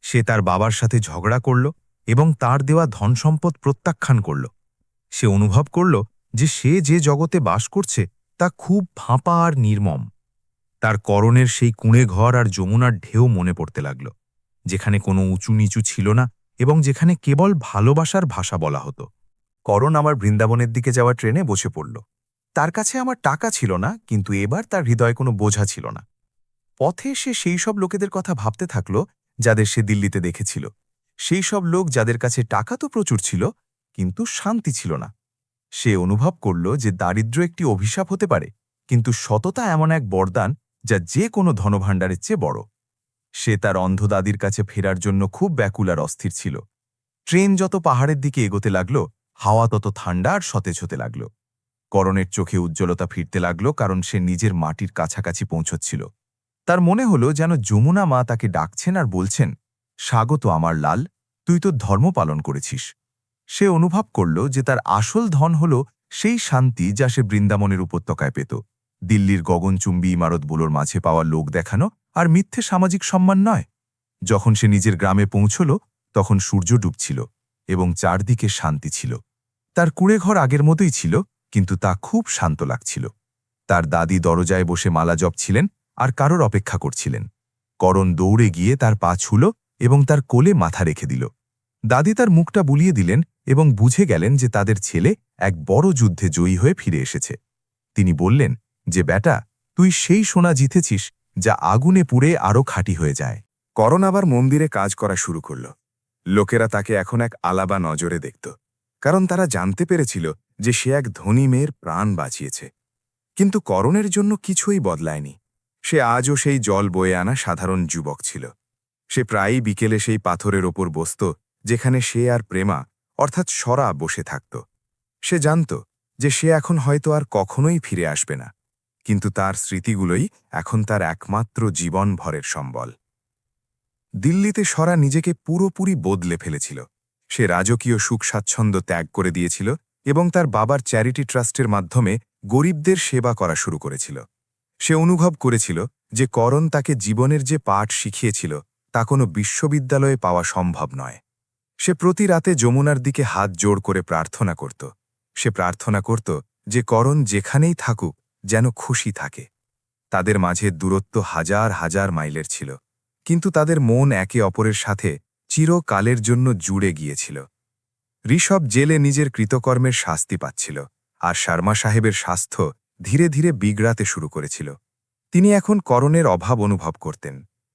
সে তার বাবার সাথে ঝগড়া করল এবং তার দেওয়া ধনসম্পদ প্রত্যাখ্যান করল। সে অনুভব করল যে সে যে জগতে বাস করছে তা খুব ফাঁপা আর নির্মম। তার করণের সেই কুঁড়ে ঘর আর যমুনার ঢেউ মনে পড়তে লাগল, যেখানে কোনো উঁচু নিচু ছিল না এবং যেখানে কেবল ভালোবাসার ভাষা বলা হতো। করণ আমার বৃন্দাবনের দিকে যাওয়া ট্রেনে বসে পড়ল। তার কাছে আমার টাকা ছিল না, কিন্তু এবার তার হৃদয়ে কোনো বোঝা ছিল না। পথে সে সেই সব লোকেদের কথা ভাবতে থাকল যাদের সে দিল্লিতে দেখেছিল, সেই সব লোক যাদের কাছে টাকা তো প্রচুর ছিল, কিন্তু শান্তি ছিল না। সে অনুভব করল যে দারিদ্র্য একটি অভিশাপ হতে পারে, কিন্তু সততা এমন এক বরদান যা যে কোনো ধনভাণ্ডারের চেয়ে বড়। সে তার অন্ধ দাদির কাছে ফেরার জন্য খুব ব্যাকুল আর অস্থির ছিল। ট্রেন যত পাহাড়ের দিকে এগোতে লাগল, হাওয়া তত ঠান্ডা আর সতেজ হতে লাগল। করণের চোখে উজ্জ্বলতা ফিরতে লাগল, কারণ সে নিজের মাটির কাছাকাছি পৌঁছচ্ছিল। তার মনে হল যেন যমুনা মা তাকে ডাকছেন আর বলছেন, স্বাগত আমার লাল, তুই তো ধর্ম পালন করেছিস। সে অনুভব করল যে তার আসল ধন হল সেই শান্তি যা সে বৃন্দাবনের উপত্যকায় পেত, দিল্লির গগনচুম্বী ইমারতগুলোর মাঝে পাওয়া লোক দেখানো আর মিথ্যে সামাজিক সম্মান নয়। যখন সে নিজের গ্রামে পৌঁছল, তখন সূর্য ডুবছিল এবং চারদিকে শান্তি ছিল। তার কুঁড়েঘর আগের মতোই ছিল, কিন্তু তা খুব শান্ত লাগছিল। তার দাদি দরজায় বসে মালা জপছিলেন আর কারোর অপেক্ষা করছিলেন। করণ দৌড়ে গিয়ে তার পা ছুল এবং তার কোলে মাথা রেখে দিল। দাদি তার মুখটা বুলিয়ে দিলেন এবং বুঝে গেলেন যে তাদের ছেলে এক বড় যুদ্ধে জয়ী হয়ে ফিরে এসেছে। তিনি বললেন যে, বেটা, তুই সেই সোনা জিতেছিস যা আগুনে পুড়ে আরও খাঁটি হয়ে যায়। করণ আবার মন্দিরে কাজ করা শুরু করল। লোকেরা তাকে এখন এক আলাদা নজরে দেখত, কারণ তারা জানতে পেরেছিল যে সে এক ধনী মেয়ের প্রাণ বাঁচিয়েছে। কিন্তু করণের জন্য কিছুই বদলায়নি। সে আজও সেই জল বয়ে আনা সাধারণ যুবক ছিল। সে প্রায়ই বিকেলে সেই পাথরের ওপর বসত, যেখানে সে আর প্রেমা অর্থাৎ সরা বসে থাকত। সে জানত যে সে এখন হয়তো আর কখনোই ফিরে আসবে না, কিন্তু তার স্মৃতিগুলোই এখন তার একমাত্র জীবনভরের সম্বল। দিল্লিতে সরা নিজেকে পুরোপুরি বদলে ফেলেছিল। সে রাজকীয় সুখ স্বাচ্ছন্দ্য ত্যাগ করে দিয়েছিল এবং তার বাবার চ্যারিটি ট্রাস্টের মাধ্যমে গরিবদের সেবা করা শুরু করেছিল। সে অনুভব করেছিল যে করণ তাকে জীবনের যে পাঠ শিখিয়েছিল তা কোনো বিশ্ববিদ্যালয়ে পাওয়া সম্ভব নয়। সে প্রতি রাতে যমুনার দিকে হাত জোড় করে প্রার্থনা করত। সে প্রার্থনা করত যে করণ যেখানেই থাকুক যেন খুশি থাকে। তাদের মাঝে দূরত্ব হাজার হাজার মাইলের ছিল, কিন্তু তাদের মন একে অপরের সাথে চিরকালের জন্য জুড়ে গিয়েছিল। ঋষভ জেলে নিজের কৃতকর্মের শাস্তি পাচ্ছিল, আর শর্মা সাহেবের স্বাস্থ্য ধীরে ধীরে বিগড়াতে শুরু করেছিল। তিনি এখন করণের অভাব অনুভব করতেন,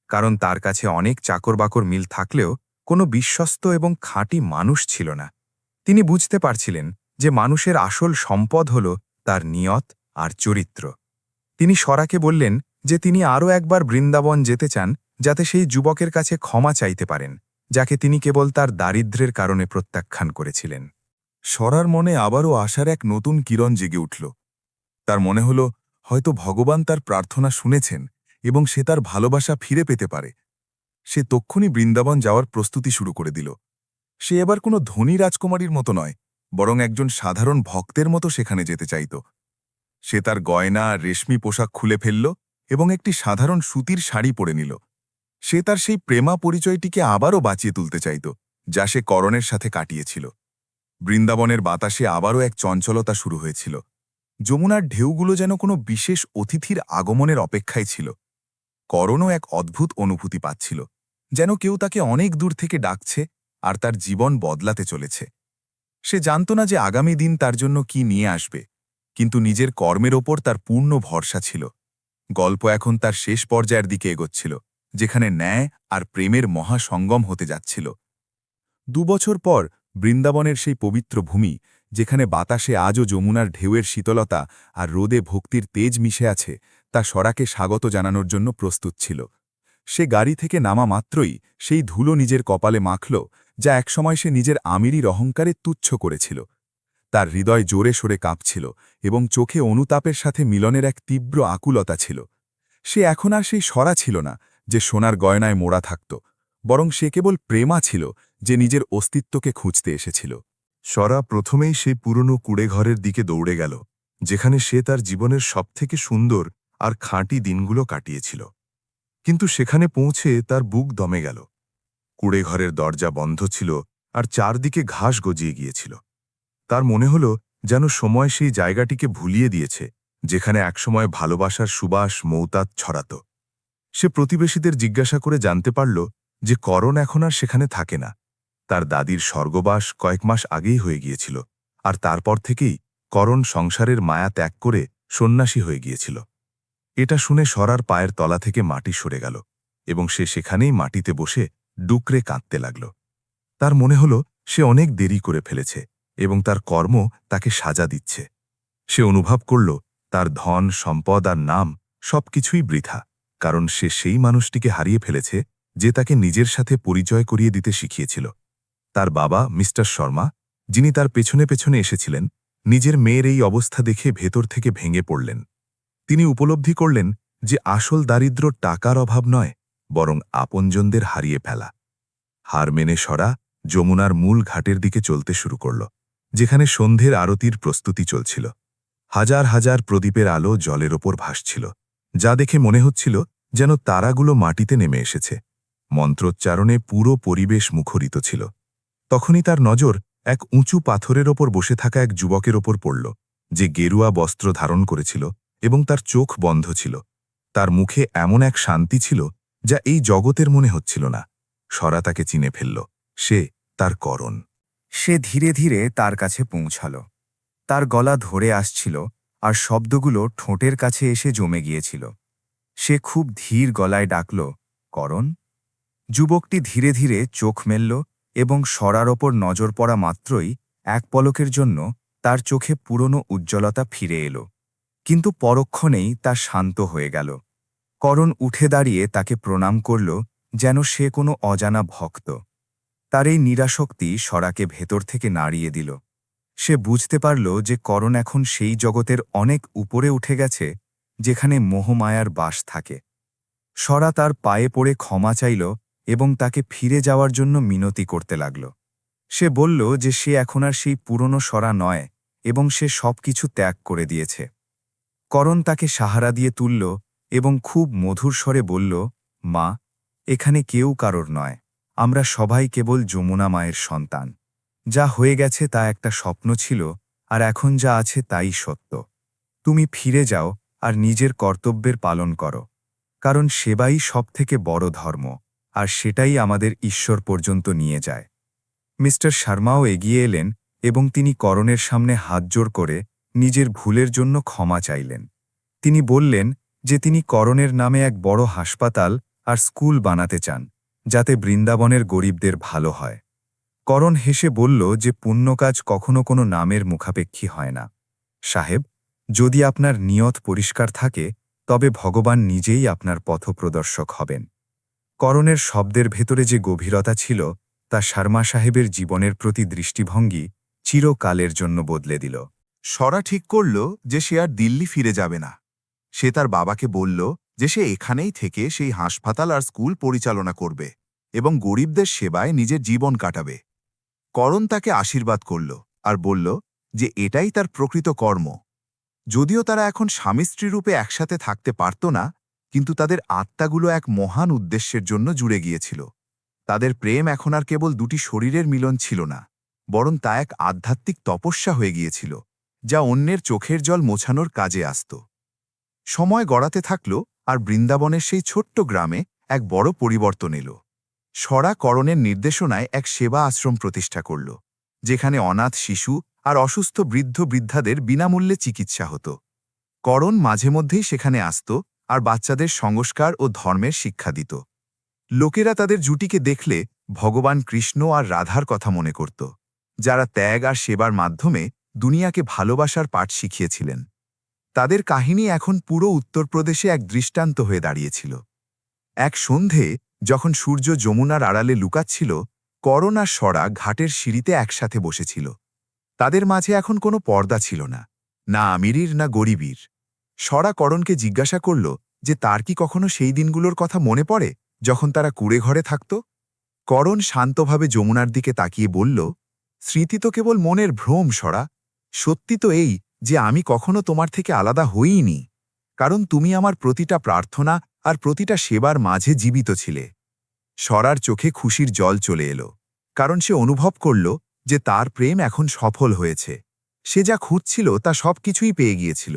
কারণ তার কাছে অনেক চাকরবাকর মিল থাকলেও কোনো বিশ্বস্ত এবং খাঁটি মানুষ ছিল না। তিনি বুঝতে পারছিলেন যে মানুষের আসল সম্পদ হল তার নিয়ত আর চরিত্র। তিনি স্বরাকে বললেন যে তিনি আরও একবার বৃন্দাবন যেতে চান, যাতে সেই যুবকের কাছে ক্ষমা চাইতে পারেন, যাকে তিনি কেবল তার দারিদ্র্যের কারণে প্রত্যাখ্যান করেছিলেন। স্বরার মনে আবারও আশার এক নতুন কিরণ জেগে উঠল। তার মনে হল হয়তো ভগবান তার প্রার্থনা শুনেছেন এবং সে তার ভালোবাসা ফিরে পেতে পারে। সে তক্ষুনি বৃন্দাবন যাওয়ার প্রস্তুতি শুরু করে দিল। সে এবার কোনো ধনী রাজকুমারীর মতো নয়, বরং একজন সাধারণ ভক্তের মতো সেখানে যেতে চাইত। সে তার গয়না আর রেশমি পোশাক খুলে ফেলল এবং একটি সাধারণ সুতির শাড়ি পরে নিল। সে তার সেই প্রেমা পরিচয়টিকে আবারও বাঁচিয়ে তুলতে চাইত, যা সে করণের সাথে কাটিয়েছিল। বৃন্দাবনের বাতাসে আবারও এক চঞ্চলতা শুরু হয়েছিল। যমুনার ঢেউগুলো যেন কোনো বিশেষ অতিথির আগমনের অপেক্ষায় ছিল। করণও এক অদ্ভুত অনুভূতি পাচ্ছিল, যেন কেউ তাকে অনেক দূর থেকে ডাকছে আর তার জীবন বদলাতে চলেছে। সে জানত না যে আগামী দিন তার জন্য কি নিয়ে আসবে, কিন্তু নিজের কর্মের ওপর তার পূর্ণ ভরসা ছিল। গল্প এখন তার শেষ পর্যায়ের দিকে এগোচ্ছিল, যেখানে ন্যায় আর প্রেমের মহাসঙ্গম হতে যাচ্ছিল। 2 বছর পর বৃন্দাবনের সেই পবিত্র ভূমি, যেখানে বাতাসে আজও যমুনার ঢেউয়ের শীতলতা আর রোদে ভক্তির তেজ মিশে আছে, তা স্বরাকে স্বাগত জানানোর জন্য প্রস্তুত ছিল। সে গাড়ি থেকে নামা মাত্রই সেই ধুলো নিজের কপালে মাখল, যা একসময় সে নিজের আমিরির অহংকারে তুচ্ছ করেছিল। তার হৃদয় জোরে সোরে কাঁপছিল এবং চোখে অনুতাপের সাথে মিলনের এক তীব্র আকুলতা ছিল। সে এখন আর সেই স্বরা ছিল না যে সোনার গয়নায় মোড়া থাকত, বরং সে কেবল প্রেমা ছিল যে নিজের অস্তিত্বকে খুঁজতে এসেছিল। স্বরা প্রথমেই সেই পুরনো কুড়েঘরের দিকে দৌড়ে গেল, যেখানে সে তার জীবনের সবথেকে সুন্দর আর খাঁটি দিনগুলো কাটিয়েছিল। কিন্তু সেখানে পৌঁছে তার বুক দমে গেল। কুড়েঘরের দরজা বন্ধ ছিল আর চারদিকে ঘাস গজিয়ে গিয়েছিল। তার মনে হল যেন সময় সেই জায়গাটিকে ভুলিয়ে দিয়েছে, যেখানে একসময় ভালোবাসার সুবাস মৌতাত ছড়াত। সে প্রতিবেশীদের জিজ্ঞাসা করে জানতে পারল যে করণ এখন আর সেখানে থাকে না। তার দাদির স্বর্গবাস কয়েক মাস আগেই হয়ে গিয়েছিল, আর তারপর থেকেই করণ সংসারের মায়া ত্যাগ করে সন্ন্যাসী হয়ে গিয়েছিল। এটা শুনে স্বরার পায়ের তলা থেকে মাটি সরে গেল এবং সে সেখানেই মাটিতে বসে ডুকরে কাঁদতে লাগল। তার মনে হল সে অনেক দেরি করে ফেলেছে এবং তার কর্ম তাকে সাজা দিচ্ছে। সে অনুভব করল তার ধন, সম্পদ আর নাম সবকিছুই বৃথা, কারণ সে সেই মানুষটিকে হারিয়ে ফেলেছে যে তাকে নিজের সাথে পরিচয় করিয়ে দিতে শিখিয়েছিল। তার বাবা মিস্টার শর্মা, যিনি তার পেছনে পেছনে এসেছিলেন, নিজের মেয়ের এই অবস্থা দেখে ভেতর থেকে ভেঙে পড়লেন। তিনি উপলব্ধি করলেন যে আসল দারিদ্র্য টাকার অভাব নয়, বরং আপনজনদের হারিয়ে ফেলা। হার মেনে স্বরা যমুনার মূল ঘাটের দিকে চলতে শুরু করল, যেখানে সন্ধ্যের আরতির প্রস্তুতি চলছিল। হাজার হাজার প্রদীপের আলো জলের ওপর ভাসছিল, যা দেখে মনে হচ্ছিল যেন তারাগুলো মাটিতে নেমে এসেছে। মন্ত্রোচ্চারণে পুরো পরিবেশ মুখরিত ছিল। তখনই তার নজর এক উঁচু পাথরের ওপর বসে থাকা এক যুবকের ওপর পড়ল, যে গেরুয়া বস্ত্র ধারণ করেছিল এবং তার চোখ বন্ধ ছিল। তার মুখে এমন এক শান্তি ছিল যা এই জগতের মনে হচ্ছিল না। স্বরা তাকে চিনে ফেলল। সে তার করণ। সে ধীরে ধীরে তার কাছে পৌঁছাল। তার গলা ধরে আসছিল আর শব্দগুলো ঠোঁটের কাছে এসে জমে গিয়েছিল। সে খুব ধীর গলায় ডাকল, করণ। যুবকটি ধীরে ধীরে চোখ মেলল এবং স্বরার ওপর নজর পড়া মাত্রই এক পলকের জন্য তার চোখে পুরনো উজ্জ্বলতা ফিরে এলো, কিন্তু পরক্ষণেই তা শান্ত হয়ে গেল। করণ উঠে দাঁড়িয়ে তাকে প্রণাম করল, যেন সে কোনো অজানা ভক্ত। তার এই নিরাসক্তি স্বরাকে ভেতর থেকে নাড়িয়ে দিল। সে বুঝতে পারল যে করণ এখন সেই জগতের অনেক উপরে উঠে গেছে, যেখানে মোহমায়ার বাস থাকে। স্বরা তার পায়ে পড়ে ক্ষমা চাইল এবং তাকে ফিরে যাওয়ার জন্য মিনতি করতে লাগল। সে বলল যে সে এখন আর সেই পুরনো স্বরা নয় এবং সে সবকিছু ত্যাগ করে দিয়েছে। করণ তাকে সাহারা দিয়ে তুলল এবং খুব মধুর স্বরে বলল, মা, এখানে কেউ কারোর নয়, আমরা সবাই কেবল যমুনা মায়ের সন্তান। যা হয়ে গেছে তা একটা স্বপ্ন ছিল, আর এখন যা আছে তাই সত্য। তুমি ফিরে যাও আর নিজের কর্তব্যের পালন করো, কারণ সেবাই সবথেকে বড় ধর্ম, আর সেটাই আমাদের ঈশ্বর পর্যন্ত নিয়ে যায়। মিস্টার শর্মাও এগিয়ে এলেন এবং তিনি করণের সামনে হাত জোড় করে নিজের ভুলের জন্য ক্ষমা চাইলেন। তিনি বললেন যে তিনি করণের নামে এক বড় হাসপাতাল আর স্কুল বানাতে চান, যাতে বৃন্দাবনের গরিবদের ভালো হয়। করণ হেসে বলল যে পুণ্যকাজ কখনো কোনো নামের মুখাপেক্ষী হয় না। সাহেব, যদি আপনার নিয়ত পরিষ্কার থাকে তবে ভগবান নিজেই আপনার পথপ্রদর্শক হবেন। করণের শব্দের ভেতরে যে গভীরতা ছিল তা শর্মা সাহেবের জীবনের প্রতি দৃষ্টিভঙ্গি চিরকালের জন্য বদলে দিল। সরা ঠিক করল যে সে আর দিল্লি ফিরে যাবে না। সে তার বাবাকে বলল যে সে এখানেই থেকে সেই হাসপাতাল আর স্কুল পরিচালনা করবে এবং গরিবদের সেবায় নিজের জীবন কাটাবে। করণ তাকে আশীর্বাদ করল আর বলল যে এটাই তার প্রকৃত কর্ম। যদিও তারা এখন স্বামী স্ত্রী রূপে একসাথে থাকতে পারত না, কিন্তু তাদের আত্মাগুলো এক মহান উদ্দেশ্যের জন্য জুড়ে গিয়েছিল। তাদের প্রেম এখন আর কেবল দুটি শরীরের মিলন ছিল না, বরং তা এক আধ্যাত্মিক তপস্যা হয়ে গিয়েছিল, যা অন্যের চোখের জল মোছানোর কাজে আসত। সময় গড়াতে থাকল আর বৃন্দাবনের সেই ছোট্ট গ্রামে এক বড় পরিবর্তন এলো। সরা করণের নির্দেশনায় এক সেবা আশ্রম প্রতিষ্ঠা করল, যেখানে অনাথ শিশু আর অসুস্থ বৃদ্ধ বৃদ্ধাদের বিনামূল্যে চিকিৎসা হতো। করণ মাঝে মধ্যেই সেখানে আসত আর বাচ্চাদের সংস্কার ও ধর্মের শিক্ষা দিত। লোকেরা তাদের জুটিকে দেখলে ভগবান কৃষ্ণ আর রাধার কথা মনে করত, যারা ত্যাগ আর সেবার মাধ্যমে দুনিয়াকে ভালোবাসার পাঠ শিখিয়েছিলেন। তাদের কাহিনী এখন পুরো উত্তরপ্রদেশে এক দৃষ্টান্ত হয়ে দাঁড়িয়েছিল। এক সন্ধে যখন সূর্য যমুনার আড়ালে লুকাচ্ছিল, করণ আর সরা ঘাটের সিঁড়িতে একসাথে বসেছিল। তাদের মাঝে এখন কোনো পর্দা ছিল না, না আমিরির না গরিবীর। সরা করণকে জিজ্ঞাসা করল যে তার কি কখনো সেই দিনগুলোর কথা মনে পড়ে যখন তারা কুঁড়ে ঘরে থাকত। করণ শান্তভাবে যমুনার দিকে তাকিয়ে বলল, স্মৃতি তো কেবল মনের ভ্রম সরা। সত্যি তো এই যে আমি কখনো তোমার থেকে আলাদা হইনি, কারণ তুমি আমার প্রতিটা প্রার্থনা আর প্রতিটা সেবার মাঝে জীবিত ছিলে। সরার চোখে খুশির জল চলে এলো, কারণ সে অনুভব করল যে তার প্রেম এখন সফল হয়েছে। সে যা খুঁজছিল তা সব কিছুই পেয়ে গিয়েছিল,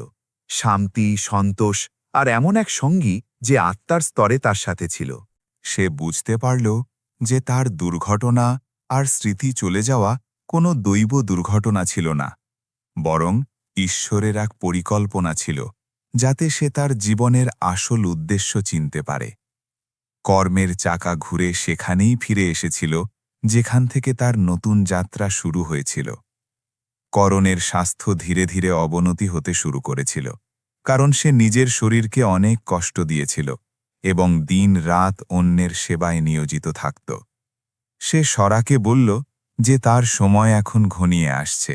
শান্তি, সন্তোষ আর এমন এক সঙ্গী যে আত্মার স্তরে তার সাথে ছিল। সে বুঝতে পারল যে তার দুর্ঘটনা আর স্মৃতি চলে যাওয়া কোনো দৈব দুর্ঘটনা ছিল না, বরং ঈশ্বরের এক পরিকল্পনা ছিল, যাতে সে তার জীবনের আসল উদ্দেশ্য চিনতে পারে। কর্মের চাকা ঘুরে সেখানেই ফিরে এসেছিল যেখান থেকে তার নতুন যাত্রা শুরু হয়েছিল। করণের স্বাস্থ্য ধীরে ধীরে অবনতি হতে শুরু করেছিল, কারণ সে নিজের শরীরকে অনেক কষ্ট দিয়েছিল এবং দিন রাত অন্যের সেবায় নিয়োজিত থাকত। সে সরাকে বলল যে তার সময় এখন ঘনিয়ে আসছে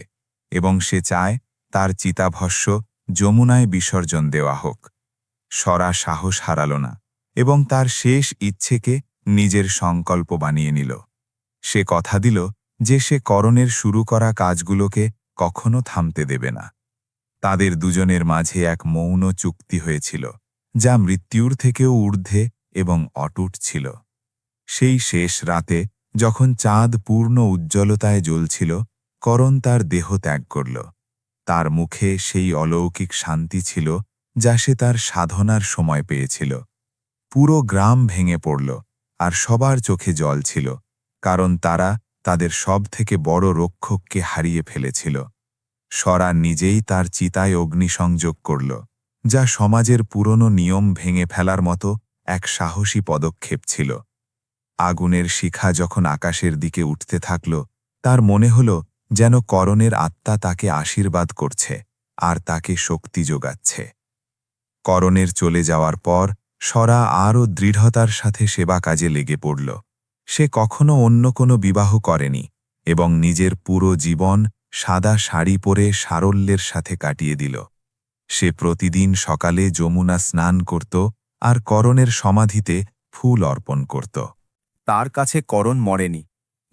এবং সে চায় তার চিতাভস্য যমুনায় বিসর্জন দেওয়া হোক। সরা সাহস হারাল না এবং তার শেষ ইচ্ছেকে নিজের সংকল্প বানিয়ে নিল। সে কথা দিল যে সে করণের শুরু করা কাজগুলোকে কখনো থামতে দেবে না। তাদের দুজনের মাঝে এক মৌন চুক্তি হয়েছিল, যা মৃত্যুর থেকেও ঊর্ধ্বে এবং অটুট ছিল। সেই শেষ রাতে যখন চাঁদ পূর্ণ উজ্জ্বলতায় জ্বলছিল, করণ তার দেহ ত্যাগ করল। তার মুখে সেই অলৌকিক শান্তি ছিল যা সে তার সাধনার সময় পেয়েছিল। পুরো গ্রাম ভেঙে পড়ল আর সবার চোখে জল ছিল, কারণ তারা তাদের সবথেকে বড় রক্ষককে হারিয়ে ফেলেছিল। সরা নিজেই তার চিতায় অগ্নিসংযোগ করল, যা সমাজের পুরনো নিয়ম ভেঙে ফেলার মতো এক সাহসী পদক্ষেপ ছিল। আগুনের শিখা যখন আকাশের দিকে উঠতে থাকল, তার মনে হল যেন করণের আত্মা তাকে আশীর্বাদ করছে আর তাকে শক্তি যোগাচ্ছে। করণের চলে যাওয়ার পর সরা আরও দৃঢ়তার সাথে সেবা কাজে লেগে পড়ল। সে কখনো অন্য কোনো বিবাহ করেনি এবং নিজের পুরো জীবন সাদা শাড়ি পরে সারল্যের সাথে কাটিয়ে দিল। সে প্রতিদিন সকালে যমুনা স্নান করত আর করণের সমাধিতে ফুল অর্পণ করত। তার কাছে করণ মরেনি,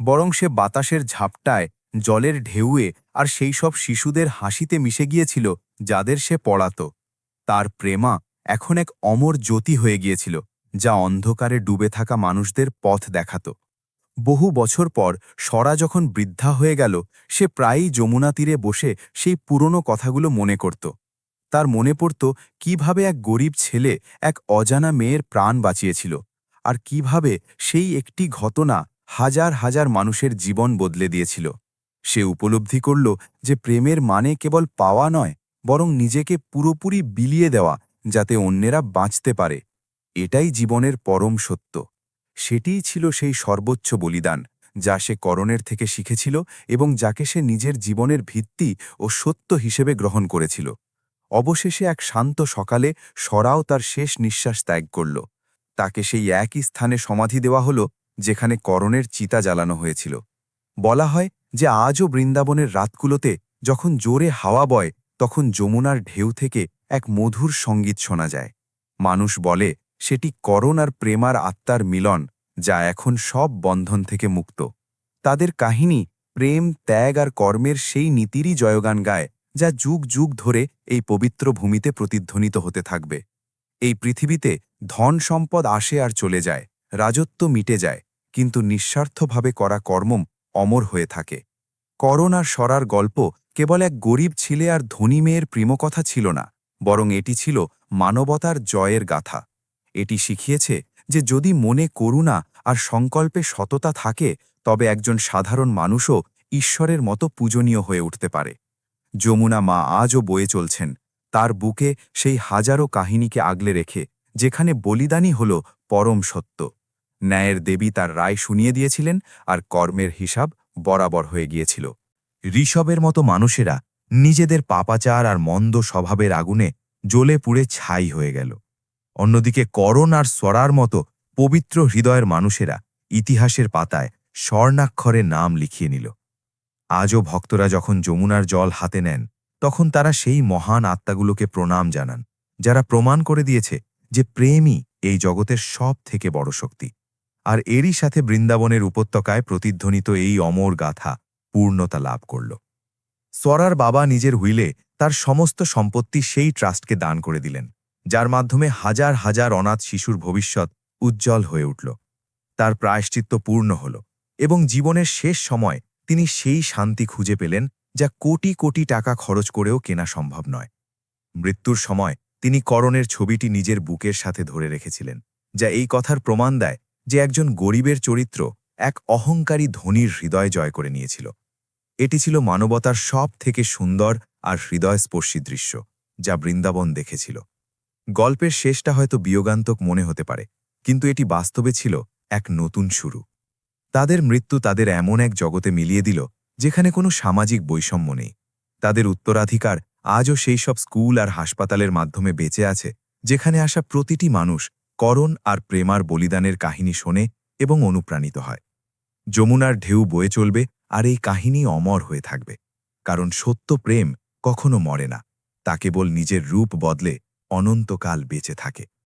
বরং সে বাতাসের ঝাপটায়, জলের ঢেউয়ে আর সেই সব শিশুদের হাসিতে মিশে গিয়েছিল যাদের সে পড়াত। তার প্রেমা এখন এক অমর জ্যোতি হয়ে গিয়েছিল, যা অন্ধকারে ডুবে থাকা মানুষদের পথ দেখাত। বহু বছর পর সরা যখন বৃদ্ধা হয়ে গেল, সে প্রায়ই যমুনা তীরে বসে সেই পুরনো কথাগুলো মনে করত। তার মনে পড়ত কিভাবে এক গরিব ছেলে এক অজানা মেয়ের প্রাণ বাঁচিয়েছিল, আর কিভাবে সেই একটি ঘটনা হাজার হাজার মানুষের জীবন বদলে দিয়েছিল। সে উপলব্ধি করল যে প্রেমের মানে কেবল পাওয়া নয়, বরং নিজেকে পুরোপুরি বিলিয়ে দেওয়া, যাতে অন্যেরা বাঁচতে পারে। এটাই জীবনের পরম সত্য। সেটিই ছিল সেই সর্বোচ্চ বলিদান, যা সে করণের থেকে শিখেছিল এবং যাকে সে নিজের জীবনের ভিত্তি ও সত্য হিসেবে গ্রহণ করেছিল। অবশেষে এক শান্ত সকালে সরাও তার শেষ নিঃশ্বাস ত্যাগ করল। তাকে সেই একই স্থানে সমাধি দেওয়া হল যেখানে করণের চিতা জ্বালানো হয়েছিল। বলা হয় যে আজও বৃন্দাবনের রাতগুলোতে যখন জোরে হাওয়া বয়, তখন যমুনার ঢেউ থেকে এক মধুর সঙ্গীত শোনা যায়। মানুষ বলে সেটি করণ আর প্রেমার আত্মার মিলন, যা এখন সব বন্ধন থেকে মুক্ত। তাদের কাহিনী প্রেম, ত্যাগ আর কর্মের সেই নীতিরই জয়গান গায়, যা যুগ যুগ ধরে এই পবিত্র ভূমিতে প্রতিধ্বনিত হতে থাকবে। এই পৃথিবীতে ধন সম্পদ আসে আর চলে যায়, রাজত্ব মিটে যায়, কিন্তু নিঃস্বার্থভাবে করা কর্ম অমর হয়ে থাকে। করণ আর সরার গল্প কেবল এক গরিব ছেলে আর ধনী মেয়ের প্রেমকথা ছিল না, বরং এটি ছিল মানবতার জয়ের গাথা। এটি শিখিয়েছে যে যদি মনে করুণা আর সংকল্পে সততা থাকে, তবে একজন সাধারণ মানুষও ঈশ্বরের মতো পূজনীয় হয়ে উঠতে পারে। যমুনা মা আজও বয়ে চলছেন, তার বুকে সেই হাজারো কাহিনীকে আগলে রেখে, যেখানে বলিদানই হল পরম সত্য। ন্যায়ের দেবী তার রায় শুনিয়ে দিয়েছিলেন, আর কর্মের হিসাব বরাবর হয়ে গিয়েছিল। ঋষভের মতো মানুষেরা নিজেদের পাপাচার আর মন্দ স্বভাবের আগুনে জ্বলে পুড়ে ছাই হয়ে গেল। অন্যদিকে করণ আর সরার মতো পবিত্র হৃদয়ের মানুষেরা ইতিহাসের পাতায় স্বর্ণাক্ষরে নাম লিখিয়ে নিল। আজও ভক্তরা যখন যমুনার জল হাতে নেন, তখন তারা সেই মহান আত্মাগুলোকে প্রণাম জানান, যারা প্রমাণ করে দিয়েছে যে প্রেমই এই জগতের সব থেকে বড় শক্তি। আর এরই সাথে বৃন্দাবনের উপত্যকায় প্রতিধ্বনিত এই অমর গাথা পূর্ণতা লাভ করল। সরার বাবা নিজের হুইলে তার সমস্ত সম্পত্তি সেই ট্রাস্টকে দান করে দিলেন, যার মাধ্যমে হাজার হাজার অনাথ শিশুর ভবিষ্যৎ উজ্জ্বল হয়ে উঠল। তার প্রায়শ্চিত্ত পূর্ণ হল, এবং জীবনের শেষ সময় তিনি সেই শান্তি খুঁজে পেলেন যা কোটি কোটি টাকা খরচ করেও কেনা সম্ভব নয়। মৃত্যুর সময় তিনি করণের ছবিটি নিজের বুকের সাথে ধরে রেখেছিলেন, যা এই কথার প্রমাণ দেয় যে একজন গরিবের চরিত্র এক অহংকারী ধনীর হৃদয় জয় করে নিয়েছিল। এটি ছিল মানবতার সব থেকে সুন্দর আর হৃদয়স্পর্শী দৃশ্য, যা বৃন্দাবন দেখেছিল। গল্পের শেষটা হয়তো বিয়োগান্তক মনে হতে পারে, কিন্তু এটি বাস্তবে ছিল এক নতুন শুরু। তাদের মৃত্যু তাদের এমন এক জগতে মিলিয়ে দিল যেখানে কোনো সামাজিক বৈষম্য নেই। তাদের উত্তরাধিকার আজও সেই সব স্কুল আর হাসপাতালের মাধ্যমে বেঁচে আছে, যেখানে আসা প্রতিটি মানুষ করণ আর প্রেমার বলিদানের কাহিনী শোনে এবং অনুপ্রাণিত হয়। যমুনার ঢেউ বয়ে চলবে, আর এই কাহিনী অমর হয়ে থাকবে, কারণ সত্য প্রেম কখনো মরে না, তা কেবল নিজের রূপ বদলে অনন্তকাল বেঁচে থাকে।